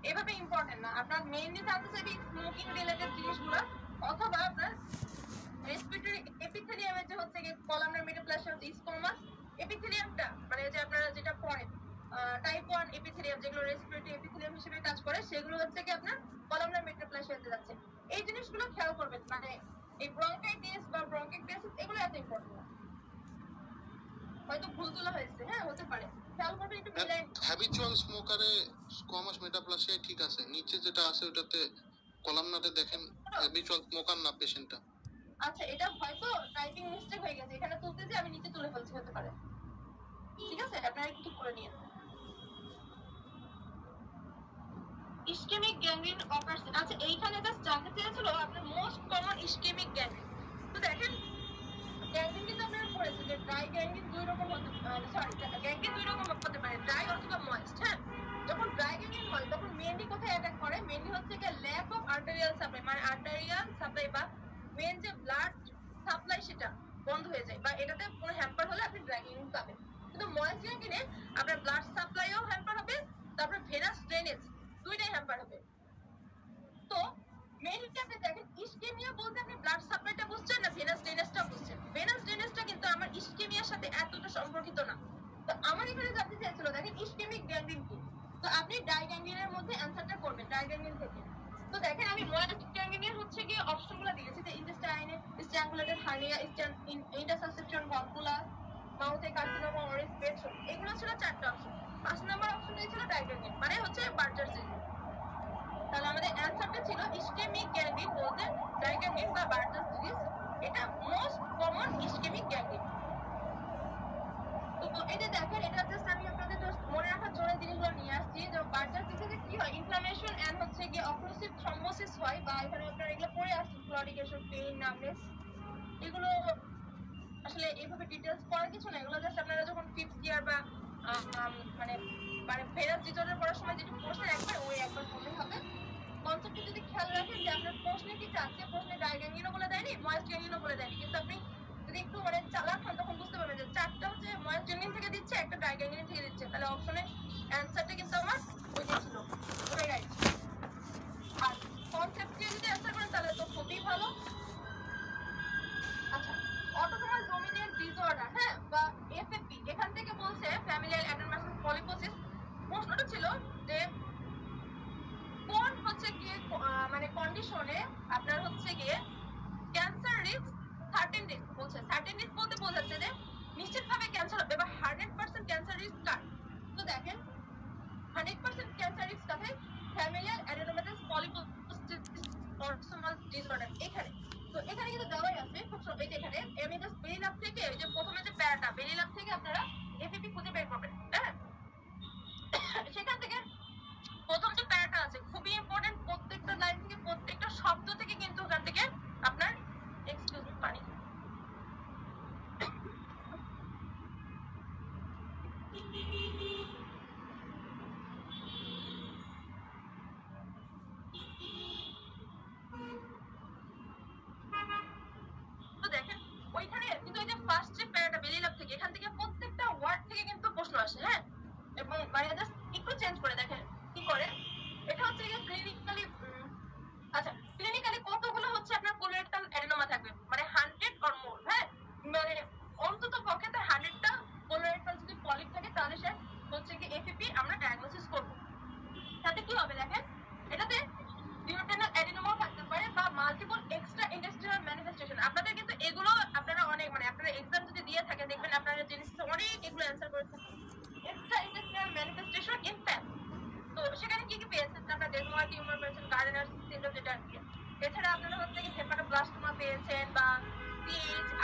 এভাবে ইম্পর্টেন্ট না। আপনার মেইনলি জানতে চাইবে স্মোকিং রিলেটেড জিনিসগুলো, অথবা আপনার রেসপিরেটরি এপিথেলিয়ামের যে হচ্ছে কি কলামনার মেটাপ্লাসিয়া হচ্ছে স্কোমাস এপিথেলিয়ামটা, মানে যে আপনারা যেটা পড়েন টাইপ 1 এপিথেলিয়াম, যেগুলো রেসপিরেটরি এপিথেলিয়াম হিসেবে কাজ করে, সেগুলো হচ্ছে কি আপনার কলামনার মেটাপ্লাসিয়াতে যাচ্ছে। এই জিনিসগুলো খেয়াল করবেন, মানে এই ব্রঙ্কাইটিস বা ব্রঙ্কাইটিস এগুলো এত ইম্পর্টেন্ট না। হয়তো ভুল তোলা হয়েছে, হ্যাঁ হতে পারে, খেয়াল করবেন একটু মিলাই। হ্যাবিচুয়াল স্মোকারে স্কোয়ামাস মেটাপ্লাসিয়া ঠিক আছে, নিচে যেটা আছে ওটাতে কলামনারে দেখেন হ্যাবিচুয়াল স্মোকার না পেশেন্টটা। আচ্ছা এটা হয়তো টাইপিং মিস্টেক হয়ে গেছে, এখানে তুলতে যে আমি নিচে তুলে ফেলছি, হতে পারে। ঠিক আছে, আপনারা একটু করে নিন। ইসকেমিক গ্যাংগ্রিন অপারেশন, আচ্ছা এইখানে জাস্ট জানতে চেয়েছিল আপনার মোস্ট কমন ইসকেমিক গ্যাংগ্রিন। তো দেখেন গ্যাংগ্রিন কিন্তু আপনারা পড়েছে যে ড্রাই গ্যাংগ্রিন দুই রকম হতে সরি গ্যাংগ্রিন দুই রকম হতে পারে, ড্রাই অথবা ময়েস্ট। হ্যাঁ, যখন ড্রাই গ্যাংগ্রিন হয় তখন মেইনলি কোথায় অ্যাটাক করে, মেইনলি হচ্ছে কি ল্যাক অফ আর্টেরিয়াল সাপ্লাই, মানে আর্টেরিয়াল সাপ্লাই বা মেইন যে ব্লাড সাপ্লাই সেটা বন্ধ হয়ে যায়, বা এটাতে কোনো হ্যাম্পার হলে আপনি ড্রাই গ্যাংগ্রিন পাবেন। কিন্তু ময়েস্ট গ্যাংগ্রিনে আপনার ব্লাড সাপ্লাইও হ্যাম্পার হবে, তারপরে ভেনাস ড্রেনেজ দুইটাই হ্যাম্পার হবে। তো মেইনলি আপনি দেখেন ইসকেমিয়া বলতে আপনি ব্লাড সাপ্লাইটা বুঝছেন না ভেনাস ড্রেনেজটা বুঝছেন। ভেনাস ড্রেনেজটা কিন্তু আমার ইসকেমিয়ার সাথে এতটা সম্পর্কিত না। তো আমার এখানে জানতে চাইছিল দেখেন ইসকেমিক গ্যাংগ্রিন কি, তো আপনি ডাই গ্যাংগ্রিনের মধ্যে অ্যানসারটা করবেন ডাই গ্যাংগ্রিন থেকে। তো দেখেন আমি ময়েস্ট গ্যাংগ্রিনের হচ্ছে কি অপশনগুলো দিয়েছি, যে ইন্টেস্টাইনে স্ট্র্যাঙ্গুলেটেড হার্নিয়া, ইন্টারসাসেপশন ভলকুলাস, মাউথে কার্সিনোমা অরেঞ্জ পেট্রো, এগুলো ছিল 4টা অপশন। 5 নাম্বার অপশন দিয়েছিল ডাই গ্যাংগ্রিন, মানে হচ্ছে বার্জার সিনড্রোম। তাহলে আমাদের অ্যানসারটা ছিল ইসকেমিক গ্যাংগ্রিন বলতে ড্রাই গ্যাংগ্রিন বা বার্জার ডিজিজ, এটা মোস্ট কমন ইসকেমিক গ্যাংগ্রিন। তো এই যে দেখেন এটা জাস্ট আমি আপনাদের জাস্ট মনে রাখার জন্য জিনিসগুলো নিয়ে আসছি, যে বার্জার ডিজিজে কি হয়, ইনফ্লামেশন এন্ড হচ্ছে কি অক্লুসিভ থ্রম্বোসিস হয়, বা এখানে আপনারা এগুলো পড়ে আসছেন ক্লডিকেশন, পেইন, নামনেস, এগুলো আসলে এইভাবে ডিটেইলস পড়ার কিছু না, এগুলো জাস্ট আপনারা যখন 5th ইয়ার বা মানে মানে ভেনাস ডিজঅর্ডার পড়ার সময় যেটা পড়ছেন একবার ওই একবার পড়লে হবে। কনসেপ্টটা যদি খেয়াল রাখেন যে আপনার প্রশ্নে কি চাচ্ছে, প্রশ্নে ড্রাই গ্যাংগ্রিনও বলে দেয়নি, ময়েস্ট গ্যাংগ্রিনও বলে দেয়নি, কিন্তু আপনি যদি একটু মানে চালাক হন তখন বুঝতে পারবেন যে 4টা হচ্ছে ময়েস্ট গ্যাংগ্রিন থেকে দিচ্ছে, একটা ড্রাই গ্যাংগ্রিন থেকে দিচ্ছে, তাহলে অপশনে অ্যানসারটা কিন্তু আমার ওইটাই ছিল, ওটাই রাইট। আর কনসেপ্ট দিয়ে যদি অ্যান্সার করেন তাহলে তো খুবই ভালো। আচ্ছা, অটোসোমাল ডোমিনেন্ট ডিসঅর্ডার, হ্যাঁ, বা এফএপি, এখান থেকে বলছে ফ্যামিলিয়াল অ্যাডেনোমায়াসিস পলিপোসিস। প্রশ্নটা ছিল যে কোন হচ্ছে গিয়ে মানে কন্ডিশনে আপনার হচ্ছে গিয়ে ক্যান্সার রিস্ক সার্টেন রিস্ক বলছে। সার্টেন রিস্ক বলতে বোঝাচ্ছে যে নিশ্চিতভাবে ক্যান্সার হবে বা 100% ক্যান্সার রিস্ক কার। তো দেখেন 100% ক্যান্সার রিস্ক কাকে, ফ্যামিলিয়াল অ্যাডেনোমায়াসিস পলিপোসিস অটোসোমাল ডিসঅর্ডার এখানে। তো এখানে কিন্তু দেওয়াই আছে খুব সহজ, এই যে এখানে আমি জাস্ট বেলিলাভ থেকে ওই যে প্রথমে যে প্যারাটা বেলিলাভ থেকে আপনারা এফএপি খুঁজে বের করবেন। হ্যাঁ, সেখান থেকে প্রথম যে প্যারাটা আছে খুবই ইম্পর্টেন্ট, প্রত্যেকটা লাইন থেকে প্রত্যেকটা শব্দ থেকে কিন্তু ওখান থেকে আপনার এক্সকিউজ মি পানি তো দেখেন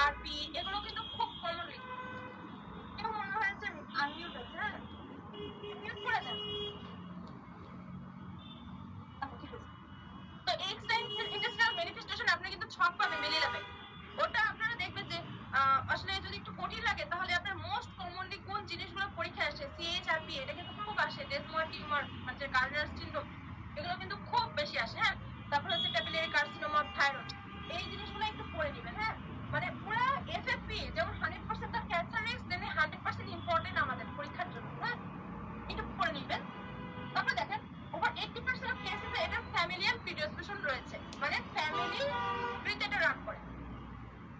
আরপি, এগুলো কিন্তু খুব কমনলি কেউ মনে হয়েছে আনমিউট আছে। হ্যাঁ, মিউট করে দেন। আচ্ছা, ঠিক আছে। তো এক্সটেন্সিভ ইন্ডাস্ট্রিয়াল ম্যানিফেস্টেশন আপনি কিন্তু ছক পাবেন মিলিয়ে যাবে। ওটা আপনারা দেখবেন যে আসলে যদি একটু কঠিন লাগে তাহলে আপনার মোস্ট কমনলি কোন জিনিসগুলো পরীক্ষায় আসে, সিএইচআরপি, এটা কিন্তু খুব আসে, ডেসময়েড টিউমার মানে যে গার্নার সিনড্রোম, এগুলো কিন্তু খুব বেশি আসে। হ্যাঁ, তারপর হচ্ছে ক্যাপিলারি কার্সিনোমা অফ থাইরয়েড, এই জিনিসগুলো একটু পড়ে নেবেন। হ্যাঁ, মানে পুরো এফএফপি যেমন 100% তার ক্যান্সার রিস্ক, তেমনি 100% ইম্পর্টেন্ট আমাদের পরীক্ষার জন্য। হ্যাঁ, একটু পড়ে নেবেন। তারপর দেখেন ওভার 80% অফ কেসেসে এটা ফ্যামিলিয়াল প্রিডিসপোজিশন রয়েছে, মানে ফ্যামিলি ট্রিতে এটা রান করে।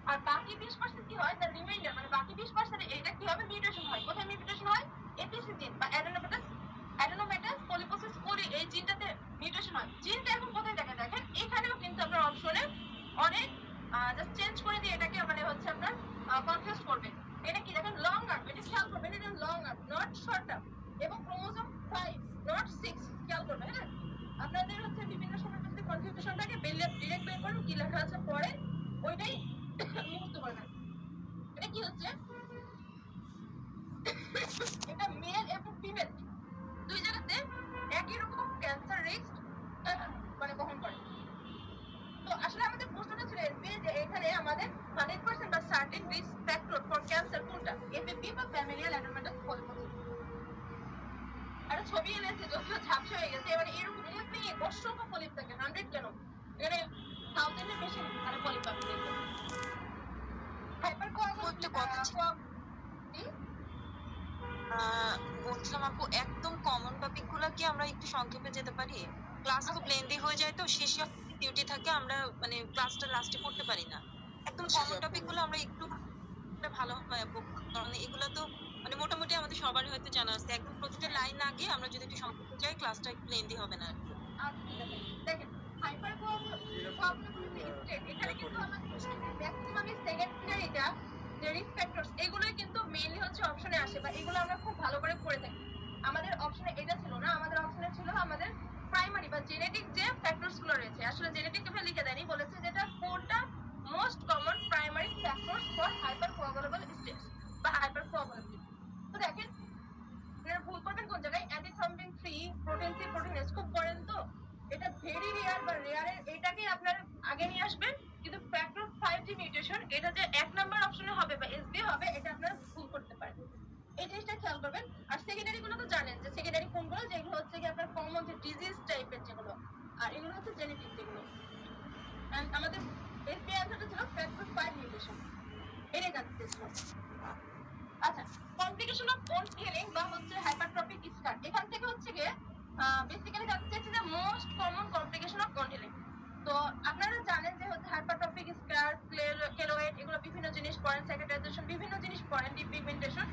আর বাকি 20% কি হয়, দ্য রিমাইন্ডার মানে বাকি 20% এটা কি হবে, মিউটেশন হয়। কোথায় মিউটেশন হয়? এপিসি জিন বা অ্যাডেনোমাটাস পলিপোসিস কোরি, এই জিনটাতে মিউটেশন হয়। জিনটা এখন কোথায় দেখা দেখেন, এখানেও কিন্তু আপনার অপশনে অনেক জাস্ট চেঞ্জ করে দিয়ে এটাকে মানে হচ্ছে আপনার কনফিউজ করবে। এটা কি দেখেন, লং আর্ম, এটা খেয়াল করবেন, এটা long arm not short arm, এবং ক্রোমোজোম 5 নট 6, খেয়াল করবেন। হ্যাঁ, আপনাদের হচ্ছে বিভিন্ন সময় যদি কনফিউশন থাকে ডিরেক্ট বের করুন কি লেখা আছে পরে, ওইটাই মুক্ত করবেন। এটা কি হচ্ছে, এটা মেল এবং ফিমেল দুই জায়গাতে একই রকম ক্যান্সার রিস্ক মানে বহন করে। তো আসলে আমাদের প্রশ্নটা ছিল যে এখানে আমাদের 100% বা certain risk factor for cancer কোনটা, এফএপি বা ফ্যামিলিয়াল অ্যাডেনোমাটাস পলিপোসিস। আর ছবি এনেছে যদিও ঝাপসা হয়ে গেছে। এবারে এরকম এমনি অসংখ্য পলিপ থাকে, 100 কেন, এখানে 1000 এর বেশি মানে পলিপ আছে। হাইপার বলছিলাম আপু, একদম কমন টপিক গুলা কি আমরা একটু সংক্ষেপে যেতে পারি? ক্লাস খুব লেন্দি হয়ে যায় তো, শেষে ডিউটি থাকে, আমরা মানে ক্লাসটা লাস্টে করতে পারি না। একদম কমন টপিক গুলো আমরা একটু ভালো হয় আপু, কারণ এগুলো তো মানে মোটামুটি আমাদের সবারই হয়তো জানা আছে। একদম প্রতিটা লাইন আগে আমরা যদি একটু সংক্ষেপে যাই, ক্লাসটা একটু লেন্দি হবে না আর কি। দেখেন হাইপার এখানে কিন্তু আমাদের ম্যাক্সিমাম সেকেন্ডারিটা যে রিস্ক ফ্যাক্টরস, এগুলোই কিন্তু মেইনলি হচ্ছে অপশনে আসে, বা এগুলো আমরা খুব ভালো করে পড়ে থাকি। আমাদের অপশনে এটা ছিল না, আমাদের অপশনে ছিল আমাদের প্রাইমারি বা জেনেটিক যে ফ্যাক্টরস গুলো রয়েছে। আসলে জেনেটিক এভাবে লিখে দেয়নি, বলেছে যেটা 4টা most common primary factors for hyper coagulable states বা হাইপার কোয়াগুলেবিলিটি। তো দেখেন আপনারা ভুল করবেন কোন জায়গায়, অ্যান্টিথ্রম্বিন 3 প্রোটিন সি প্রোটিন এস খুব করেন তো, এটা ভেরি রেয়ার বা রেয়ারের, এটাকে আপনারা আগে নিয়ে আসবেন। কিন্তু ফ্যাক্টর 5G মিউটেশন এটা যে 1 নাম্বার অপশনে হবে বা এসবি হবে, এটা আপনারা ভুল করতে পারেন। এই জিনিসটা খেয়াল করবেন। আর সেকেন্ডারি গুলো তো জানেন যে সেকেন্ডারি কোনগুলো, যেগুলো হচ্ছে কি আপনার কমন যে ডিজিজ টাইপের যেগুলো, আর এগুলো হচ্ছে জেনেটিক যেগুলো। এন্ড আমাদের এসবি অ্যান্সারটা ছিল ফ্যাক্টর 5 মিউটেশন, এটাই জানতে চাইছিলাম। আচ্ছা, কমপ্লিকেশন অফ বোন হিলিং বা হচ্ছে হাইপারট্রফিক স্কার, এখান থেকে হচ্ছে গিয়ে বেসিক্যালি জানতে চাইছি যে মোস্ট কমন কমপ্লিকেশন অফ বোন হিলিং। তো আপনারা জানেন যে হচ্ছে হাইপারট্রফিক স্কার, কেলোয়েড, এগুলো বিভিন্ন জিনিস পড়েন, সাইকেটাইজেশন বিভিন্ন জিনিস পড়েন, ডিপিগমেন্টেশন।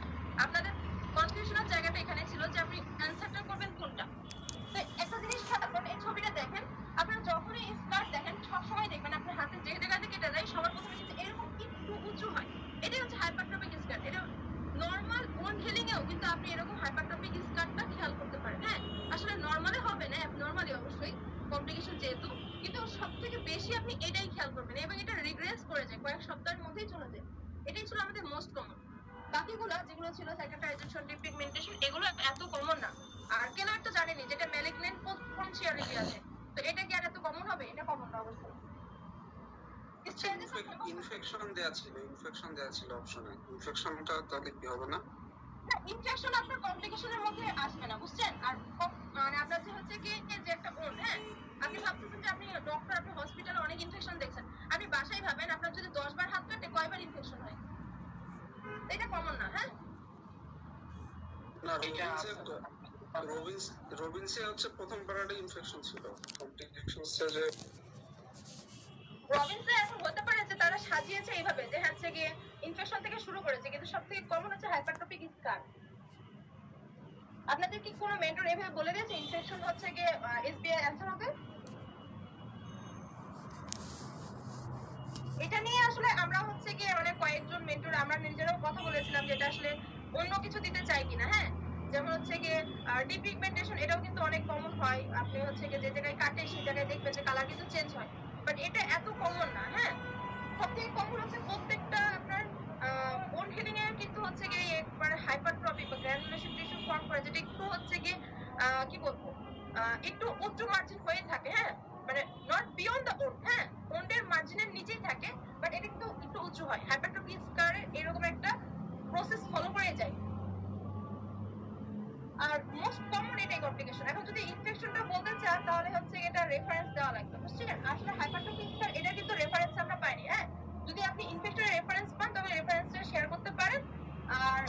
আপনাদের কনফিউশনের জায়গাটা এখানে ছিল যে আপনি অ্যান্সারটা করবেন কোনটা। তো একটা জিনিস খেয়াল করুন, এই ছবিটা দেখেন, আপনারা যখনই স্কার দেখেন সবসময় দেখবেন আপনার হাতে যে জায়গাতে কেটে যায় সবার প্রথমে কিন্তু এরকম একটু উঁচু হয়, এটাই হচ্ছে হাইপারট্রফিক স্কার। এটা নর্মাল বোন হিলিং এও কিন্তু আপনি এরকম হাইপারট্রফিক স্কারটা খেয়াল করতে পারেন। হ্যাঁ, আসলে নর্মালে হবে না, নর্মালি অবশ্যই কমপ্লিকেশন যেহেতু, কিন্তু সবথেকে বেশি আপনি এটাই খেয়াল করবেন, এবং এটা রিগ্রেস করে যায়, কয়েক সপ্তাহের মধ্যেই চলে যায়। এটাই ছিল আমাদের মোস্ট কমন। বাকিগুলো যেগুলো ছিল সাইকেটাইজেশন, ডিপিগমেন্টেশন, এগুলো এত কমন না। আর কেলোয়েড তো জানেনই, যেটা ম্যালিগন্যান্ট পোটেনশিয়ালিটি আছে, তো এটা কি আর এত কমন হবে? এটা কমন না অবশ্যই। ইনফেকশন দেয়া ছিল অপশনে, ইনফেকশনটা তাহলে কি হবে না? না, ইনফেকশন আপনার কমপ্লিকেশনের মধ্যে আসবে না, বুঝছেন? আর মানে আপনার যে হচ্ছে কি যে একটা ওন, হ্যাঁ, আপনি ভাবতেছেন যে আপনি ডক্টর, আপনি হসপিটালে অনেক ইনফেকশন দেখছেন, আপনি বাসায় ভাবেন আপনার যদি 10 বার হাত কাটে কয়বার ইনফেকশন হয়, এটা কমন না। হ্যাঁ, না, রবিনসে হচ্ছে প্রথম প্যারাডে ইনফেকশন ছিল, কমপ্লিকেশন স্টেজে রবিনসে এখন হতে পারে যে তারা সাজিয়েছে এইভাবে যে হচ্ছে গিয়ে ইনফেকশন থেকে শুরু করেছে, কিন্তু সবথেকে কমন হচ্ছে হাইপারট্রফিক স্কার। আপনাদের কি কোনো মেন্টর এভাবে বলে দিয়েছে ইনফেকশন হচ্ছে গিয়ে এসবিআই অ্যান্সার হবে? এটা নিয়ে আসলে আমরা হচ্ছে গিয়ে মানে কয়েকজন মেন্টর আমরা নিজেরাও কথা বলেছিলাম যে এটা আসলে অন্য কিছু দিতে চাই কিনা। হ্যাঁ, যেমন হচ্ছে গিয়ে ডিপিগমেন্টেশন, এটাও কিন্তু অনেক কমন হয়। আপনি হচ্ছে গিয়ে যে জায়গায় কাটে সেই জায়গায় দেখবেন যে কালার কিন্তু চেঞ্জ হয়, বাট এটা এত কমন না। হ্যাঁ, সবথেকে কমন হচ্ছে প্রত্যেকটা বোন হিলিং এর কিন্তু হচ্ছে গিয়ে একবার হাইপারট্রফি বা গ্র্যানুলেশন টিস্যু ফর্ম করে, যেটা একটু হচ্ছে গিয়ে কি বলবো একটু উচ্চ মার্জিন হয়ে থাকে, হ্যাঁ, মানে নট বিয়ন্ড দ্য ওন, হ্যাঁ, ওন্ডের মার্জিনের নিচেই থাকে, বাট এটা কিন্তু একটু উঁচু হয়। হাইপারট্রফি স্কারের এরকম একটা প্রসেস ফলো করে যায়। আর মোস্ট কমন এটাই কমপ্লিকেশন। এখন যদি ইনফেকশনটা বলতে চান তাহলে হচ্ছে এটা রেফারেন্স দেওয়া লাগবে, বুঝছেন? আসলে হাইপারট্রফি স্কার এটা কিন্তু রেফারেন্স আমরা পাইনি, হ্যাঁ, যদি আপনি ইনফেক্টরের রেফারেন্স পান তবে রেফারেন্সটা শেয়ার করতে পারেন, আর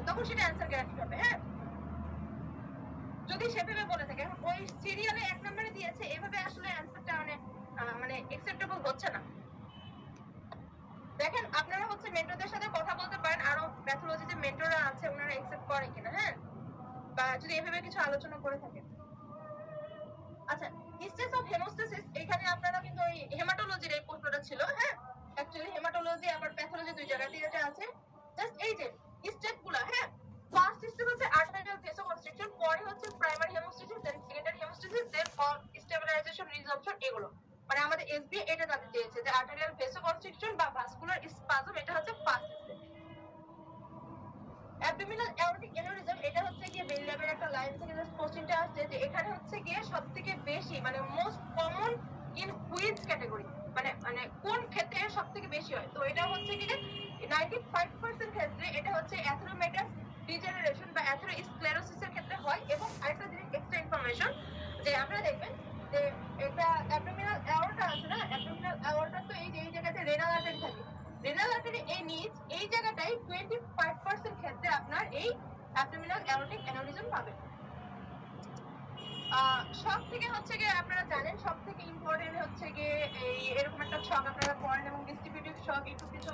তখন সেটা অ্যান্সার গ্যারান্টি হবে, হ্যাঁ, যদি সেভাবে বলে থাকে। এখন ওই সিরিয়ালে 1 নম্বরে দিয়েছে, এভাবে আসলে অ্যান্সারটা মানে অ্যাকসেপ্টেবল হচ্ছে না। দেখেন আপনারা হচ্ছে মেন্টরদের সাথে কথা বলতে পারেন, আরো প্যাথোলজি যে মেন্টররা আছে ওনারা অ্যাকসেপ্ট করে কিনা, হ্যাঁ, বা যদি এভাবে কিছু আলোচনা করে থাকে। আচ্ছা, হিস্টেস অফ হেমোস্টেসিস, এখানে আপনারা কিন্তু ওই হেমাটোলজির এই প্রশ্নটা ছিল, হ্যাঁ, অ্যাকচুয়ালি হেমাটোলজি আবার প্যাথোলজি দুই জায়গাতেই এটা আছে। জাস্ট এই যে স্টেপগুলো, হ্যাঁ, ফার্স্ট স্টেপ হচ্ছে আর্টারিয়াল ভেসোকনস্ট্রিকশন, পরে হচ্ছে প্রাইমারি হেমোস্টেসিস, দেন সেকেন্ডারি হেমোস্টেসিস, দেন স্টেবিলাইজেশন রিজর্পশন, এগুলো মানে আমাদের এসবি এটা জানতে চেয়েছে যে আর্টারিয়াল ভেসোকনস্ট্রিকশন বা ভাস্কুলার স্পাজম এটা হচ্ছে first step. Abdominal aortic aneurysm, এটা হচ্ছে গিয়ে বেল ল্যাবের একটা লাইন থেকে জাস্ট কোশ্চেনটা আসছে যে এখানে হচ্ছে গিয়ে সবথেকে বেশি মানে most common in which category, মানে কোন ক্ষেত্রে সবথেকে বেশি হয়। তো এটা হচ্ছে গিয়ে 95% ক্ষেত্রে এটা হচ্ছে অ্যাথেরোমেটাস ডিজেনারেশন বা অ্যাথেরোস্ক্লেরোসিসের ক্ষেত্রে হয়। এবং আরেকটা জিনিস এক্সট্রা ইনফরমেশন যে আপনারা দেখবেন যে এটা অ্যাবডোমিনাল অ্যাওর্টা আছে না, অ্যাবডোমিনাল অ্যাওর্টা তো এই যে এই জায়গাতে রেনাল আর্টারি থাকে, রেনাল আর্টারি এই নিচ এই জায়গাটাই 25% ক্ষেত্রে আপনার এই অ্যাবডোমিনাল অ্যাওর্টিক অ্যানিউরিজম পাবেন। সব থেকে হচ্ছে গিয়ে আপনারা জানেন সব থেকে ইম্পর্টেন্ট হচ্ছে গিয়ে এই এরকম একটা ছক আপনারা পড়েন, এবং ডিস্ট্রিবিউটিভ ছক একটু কিছু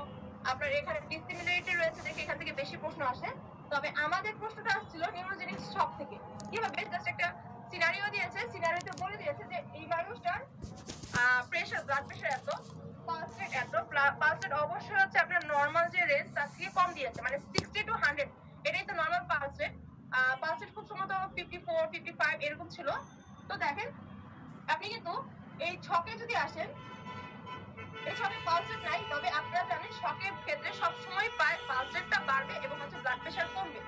আপনার এখানে ডিসিমিলারিটি রয়েছে দেখে এখান থেকে বেশি প্রশ্ন আসে। তবে আমাদের প্রশ্নটা আসছিল নিউরোজেনিক ছক থেকে। কিভাবে? জাস্ট একটা সিনারিও দিয়েছে, সিনারিওতে বলে দিয়েছে যে এই মানুষটার প্রেশার, ব্লাড প্রেশার এত, পালস রেট এত, পালস রেট অবশ্যই হচ্ছে আপনার নরমাল যে রেঞ্জ তার থেকে কম দিয়েছে, মানে 60 to 100 এটাই তো normal pulse rate. Pulse rate খুব সম্ভবত 54, 55 এরকম ছিল। তো দেখেন আপনি কিন্তু এই ছকে যদি আসেন, এই ছকে পালস রেট নাই, তবে আপনারা জানেন ছকের ক্ষেত্রে সবসময় পালস রেটটা বাড়বে এবং হচ্ছে ব্লাড প্রেশার কমবে,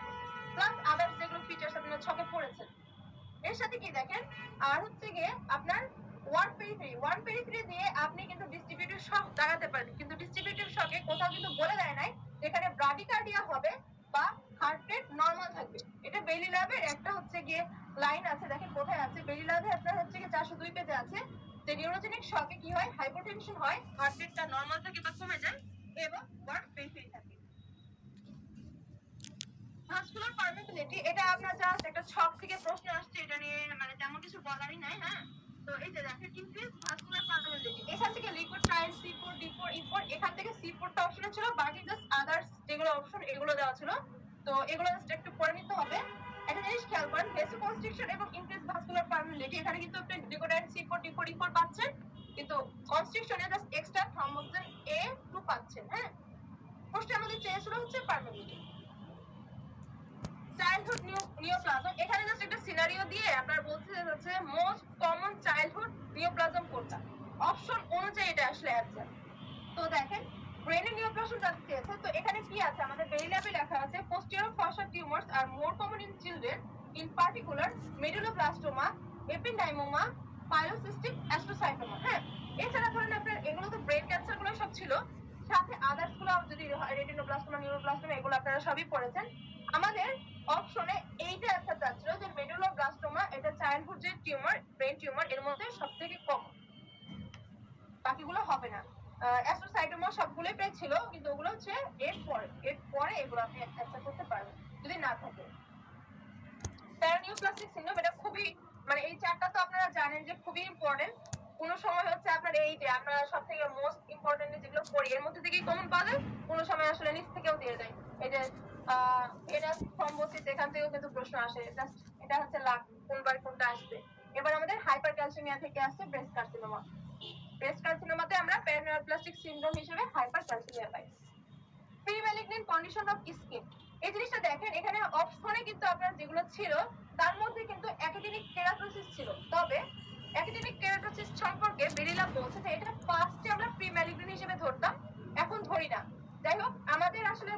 প্লাস আদার্স যেগুলো ফিচার্স আপনারা ছকে পড়েছেন। এর সাথে কি দেখেন আর হচ্ছে গিয়ে আপনার ওয়ান পেরিফেরি দিয়ে আপনি কিন্তু ডিস্ট্রিবিউটিভ শক দাঁড়াতে পারেন, কিন্তু ডিস্ট্রিবিউটিভ শকে কোথাও কিন্তু বলে দেয় নাই যেখানে ব্রাডিকার্ডিয়া হবে বা হার্ট রেট নরমাল থাকবে। এটা বেলি ল্যাবের একটা হচ্ছে গিয়ে লাইন আছে, দেখেন কোথায় আছে, বেলি ল্যাবে আপনার হচ্ছে গিয়ে 402 পেজে আছে যে নিউরোজেনিক শকে কি হয়, হাইপোটেনশন হয়, হার্ট রেটটা নরমাল থাকে বা কমে যায় এবং ওয়ার্ড পেরিফেরি থাকে। ভাস্কুলার পারমিবিলিটি, এটা আপনার জাস্ট একটা ছক থেকে প্রশ্ন আসছে, এটা নিয়ে মানে তেমন কিছু বলারই নাই, হ্যাঁ। তো এই যে দেখেন ইনক্রিজ ভাস্কুলার পারমিবিলিটি, এখান থেকে liquid trial C4, D4, E4, এখান থেকে C4টা অপশন ছিল, বাকি জাস্ট আদার্স যেগুলো অপশন এগুলো দেওয়া ছিল। তো এগুলো জাস্ট একটু পড়ে নিতে হবে। একটা জিনিস খেয়াল করেন, ভেসোকনস্ট্রিকশন এবং ইনক্রিজ ভাস্কুলার পারমিবিলিটি, এখানে কিন্তু আপনি লিকুইড C4, D4, E4 পাচ্ছেন, কিন্তু কনস্ট্রিকশনে জাস্ট এক্সট্রা থ্রম্বোক্সিন A2 পাচ্ছেন, হ্যাঁ। প্রশ্ন আমাদের চেয়েছিল হচ্ছে পারমিবিলিটি। চাইল্ডহুড নিওপ্লাজম, এখানে জাস্ট একটা সিনারিও দিয়ে আপনার বলতে হচ্ছে মোস্ট কমন চাইল্ডহুড নিওপ্লাজম কোনটা, অপশন অনুযায়ী এটা আসলে অ্যান্সার। তো দেখেন ব্রেনের নিওপ্লাজম জানতে চেয়েছে, তো এখানে কি আছে আমাদের বেলি ল্যাবে লেখা আছে posterior fossa tumours are more common in children, in particular medulloblastoma, ependymoma, pilocytic astrocytoma, হ্যাঁ। এছাড়া ধরেন আপনার এগুলো তো ব্রেন ক্যান্সার গুলো সব ছিল, সাথে আদার্স গুলো যদি রেটিনোব্লাস্টোমা, নিউরোব্লাস্টোমা এগুলো আপনারা সবই পড়েছেন। আমাদের অপশনে এইটা অ্যান্সার যাচ্ছিল যে মেডুলোব্লাস্টোমা এটা চাইল্ডহুড যে টিউমার, ব্রেন টিউমার, এর মধ্যে সবথেকে কম, বাকিগুলো হবে না। অ্যাস্ট্রোসাইটোমা সবগুলোই প্রায় ছিল, কিন্তু ওগুলো হচ্ছে এর পরে এগুলো আপনি অ্যান্সার করতে পারবেন যদি না থাকে। প্যারানিউপ্লাস্টিক সিনড্রোম, এটা খুবই মানে এই চারটা তো আপনারা জানেন যে খুবই ইম্পর্টেন্ট। কোনো সময় হচ্ছে আপনার এই যে আমরা সব থেকে মোস্ট ইম্পর্টেন্ট যেগুলো পড়ি এর মধ্যে থেকেই কমন পাওয়া যায়, কোনো সময় আসলে নিচ থেকেও দিয়ে দেয়। এই যে ভেনাস থ্রম্বোসিস, এখান থেকেও কিন্তু প্রশ্ন আসে, জাস্ট এটা হচ্ছে লাখ কোনবার কোনটা আসবে। এবার আমাদের হাইপার ক্যালসিমিয়া থেকে আসছে ব্রেস্ট কার্সিনোমা। ব্রেস্ট কার্সিনোমাতে আমরা প্যারানিউপ্লাস্টিক সিনড্রোম হিসেবে hyper calcaemia pi. Pre malignant condition of skin, এই জিনিসটা দেখেন এখানে অপশনে কিন্তু আপনার যেগুলো ছিল তার মধ্যে কিন্তু অ্যাকিডেমিক কেরাটোসিস ছিল, তবে অ্যাকিডেমিক কেরাটোসিস সম্পর্কে বেরিলা বলছে যে এটা ফার্স্টে আমরা প্রি ম্যালিগন্যান্ট হিসেবে ধরতাম, এখন ধরি না। যাই হোক আমাদের আসলে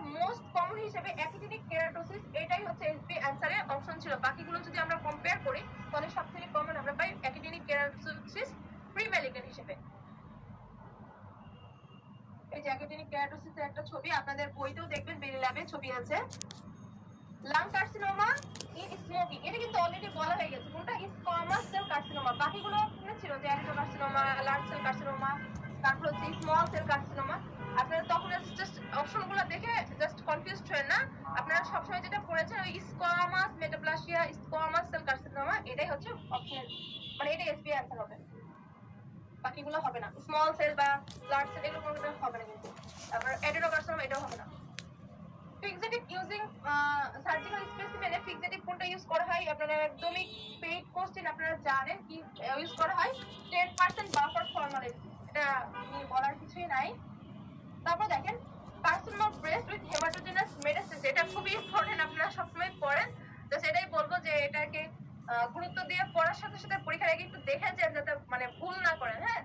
ম্যাগোটেনিক কেরাটোসিসের একটা ছবি, আপনাদের বইতেও দেখবেন, বেরি ল্যাবে ছবি আছে। লাং কার্সিনোমা ইন স্মোকিং, এটা কিন্তু অলরেডি বলা হয়ে গেছে, কোনটা স্কোয়ামাস সেল কার্সিনোমা। বাকিগুলো ছিল যে অ্যারিটো কার্সিনোমা, লার্জ সেল কার্সিনোমা, তারপর হচ্ছে স্মল সেল কার্সিনোমা। আপনারা তখন জাস্ট অপশনগুলো দেখে জাস্ট কনফিউজড হবেন না, আপনারা সবসময় যেটা পড়েছেন ওই squamous metaplasia squamous cell carcinoma, এটাই হচ্ছে অপশন, মানে এটা এসবি অ্যান্সার হবে, বাকিগুলো হবে না। স্মল সেল বা লার্জ সেল এগুলো কোনোটা হবে না কিন্তু। তারপর অ্যাডেনোকার্সিনোমা এটাও হবে না। ফিক্সেটিভ ইউজিং সার্জিক্যাল স্পেসিমেনে ফিক্সেটিভ কোনটা ইউজ করা হয়, আপনারা একদমই পেইড কোশ্চেন, আপনারা জানেন কি ইউজ করা হয়, 10% বাফার ফর্মালিন, এটা নিয়ে বলার কিছুই নাই। তারপর দেখেন carcinoma of breast with haematogenous metastasis, এটা খুবই ইম্পর্টেন্ট, আপনারা সবসময় পড়েন। জাস্ট এটাই বলবো যে এটাকে গুরুত্ব দিয়ে পড়ার সাথে সাথে পরীক্ষার আগে একটু দেখে যান যাতে মানে ভুল না করেন। হ্যাঁ,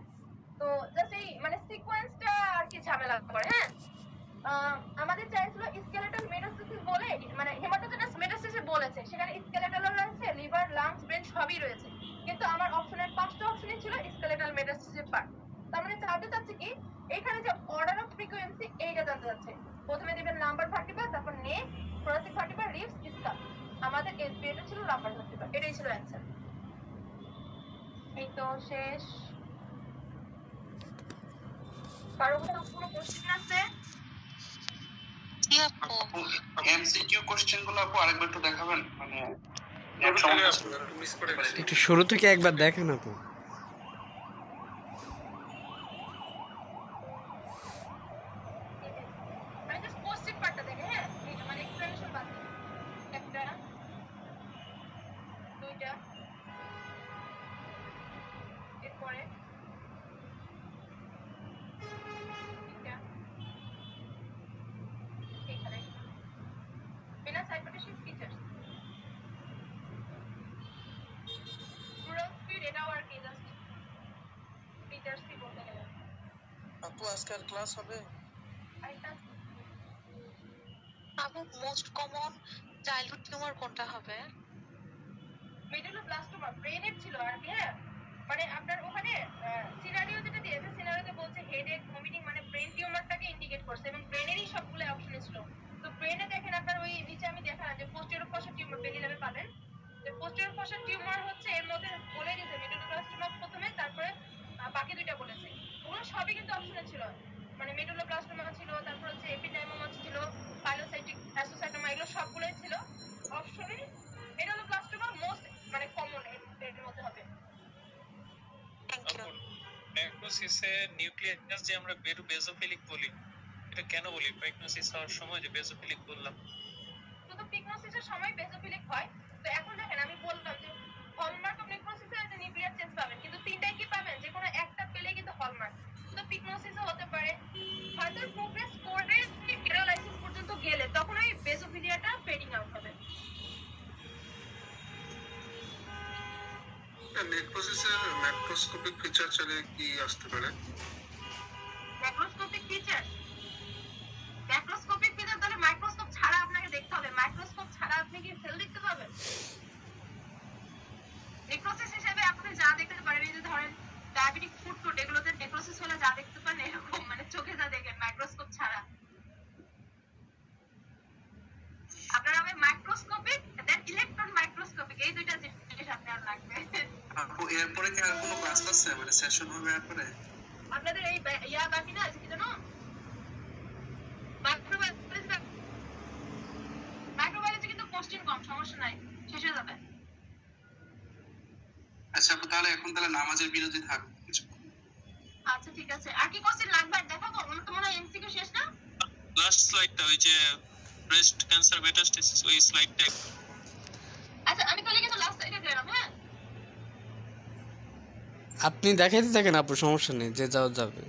তো জাস্ট এই মানে সিকোয়েন্সটা আর কি ঝামেলা করে। হ্যাঁ, আমাদের চাইছিল স্কেলেটাল মেটাস্টেসিস বলে, মানে হেমাটোজেনাস মেটাস্টেসিস বলেছে, সেখানে স্কেলেটাল রয়েছে, লিভার, লাংস, ব্রেন সবই রয়েছে, কিন্তু আমার অপশনের 5টা অপশনই ছিল স্কেলেটাল মেটাস্টেসিস পার্ট। তার মানে জানতে চাচ্ছে কি এখানে যে অর্ডার অফ ফ্রিকোয়েন্সি, এইটা জানতে চাচ্ছে। প্রথমে দিবেন লাম্বার ভার্টিব্রা, তারপর নেক, থোরাসিক ভার্টিব্রা, রিবস, স্কাল। আমাদের এসবিএটা ছিল লাম্বার ভার্টিব্রা, এটাই ছিল অ্যানসার। এই তো শেষ। কারো কোনো কোশ্চেন আছে? এমসিকিউ কোশ্চেন গুলো আপু আরেকবার একটু দেখাবেন, মানে মিস করে গেছি। একটু শুরু থেকে একবার দেখেন আপু। মানে জাস্ট কোশ্চেন পার্টটা দেখে। হ্যাঁ, মানে এক্সপ্লেনেশন বাদ দিয়ে। একটা, দুইটা, এরপরে তিনটা, এখানে venous hypertension features, pleural speed, এটাও আর কি জাস্ট features কি বলতে গেলে। আপু আজকে আর ক্লাস হবে? আরেকটা আপু মোস্ট কমন চাইল্ডহুড টিউমার কোনটা হবে? মেডুলোব্লাস্টোমা ব্রেনের ছিল আর কি। হ্যাঁ, মানে আপনার ওখানে সিনারিও যেটা দিয়েছে, সিনারিওতে বলছে হেডেক, ভমিটিং, মানে ব্রেন টিউমারটাকে ইন্ডিকেট করছে এবং ব্রেনেরই সবগুলো অপশন ছিল। তো ব্রেনে দেখেন আপনার ওই নিচে আমি দেখালাম যে পোস্টেরিয়র ফসা টিউমার বেরি ল্যাবে পাবেন, যে পোস্টেরিয়র ফসা টিউমার হচ্ছে এর মধ্যে বলে দিয়েছে মেডুলোব্লাস্টোমা প্রথমে, তারপরে বাকি দুইটা বলেছে, ওগুলো সবই কিন্তু অপশনে ছিল। মানে মেডুলোব্লাস্টোমা ছিল, তারপর হচ্ছে এপিডাইমোমা ছিল, পাইলোসাইটিক অ্যাসোসাইটোমা, এগুলো সবগুলোই ছিল অপশনে। মেডুলোব্লাস্টোমা মোস্ট মানে কমন এর মধ্যে হবে। Thank you. ম্যাক্রোসিসে নিউক্লিয়াস যে আমরা বেজোফিলিক বলি, এটা কেন বলি? প্রেগন্যান্সি হওয়ার সময় যে বেজোফিলিক বললাম, শুধু পিগনোসিসের সময় বেজোফিলিক হয়। তো এখন দেখেন আমি বললাম যে হলমার্ক অফ নেক্রোসিসে যে নিউক্লিয়ার চেঞ্জ পাবেন, কিন্তু তিনটাই কি পাবেন, যে কোনো একটা পেলেই কিন্তু হলমার্ক। শুধু পিগনোসিসও হতে পারে, ফার্দার প্রোগ্রেস করে কেরালাইসিস পর্যন্ত গেলে তখন ওই বেজোফিলিয়াটা ফেডিং আউট হবে। নেক্রোসিসের ম্যাক্রোস্কোপিক ফিচার চাইলে কি আসতে পারে? ম্যাক্রোস্কোপিক ফিচার, ম্যাক্রোস্কোপিক ফিচার তাহলে মাইক্রোস্কোপ ছাড়া আপনাকে দেখতে হবে। মাইক্রোস্কোপ ছাড়া আপনি কি সেল দেখতে পাবেন? নেক্রোসিস হিসেবে আপনি যা দেখতে পারেন, এই যে ধরেন ডায়াবেটিক ফুড টুড, এগুলোতে নেক্রোসিস হলে যা দেখতে পান এরকম, মানে চোখে যা দেখেন মাইক্রোস্কোপ ছাড়া। আপনার হবে মাইক্রোস্কোপিক, দেন ইলেকট্রন মাইক্রোস্কোপিক, এই দুইটা জিনিস আপনার লাগবে। আপু এরপরে কি আর কোনো ক্লাস আছে, মানে সেশন হবে এরপরে? আপনাদের এই ইয়া বাকি না আছে কি জানো, মাইক্রোবায়োলজি কিন্তু কোশ্চেন কম, সমস্যা নাই, শেষ হয়ে যাবে। আচ্ছা আপু তাহলে এখন তাহলে নামাজের বিরতি থাক কিছু। আচ্ছা ঠিক আছে, আর কি কোশ্চেন লাগবে দেখাবো? আমার তো মনে হয় এমসিকিউ শেষ না। লাস্ট স্লাইডটা ওই যে ব্রেস্ট ক্যান্সার মেটাস্টেসিস, ওই স্লাইডটা। আচ্ছা আমি তাহলে কিন্তু লাস্ট সাইডে গেলাম। হ্যাঁ, আপনি দেখাইতে থাকেন আপু, সমস্যা নেই, যে যাও যাবে।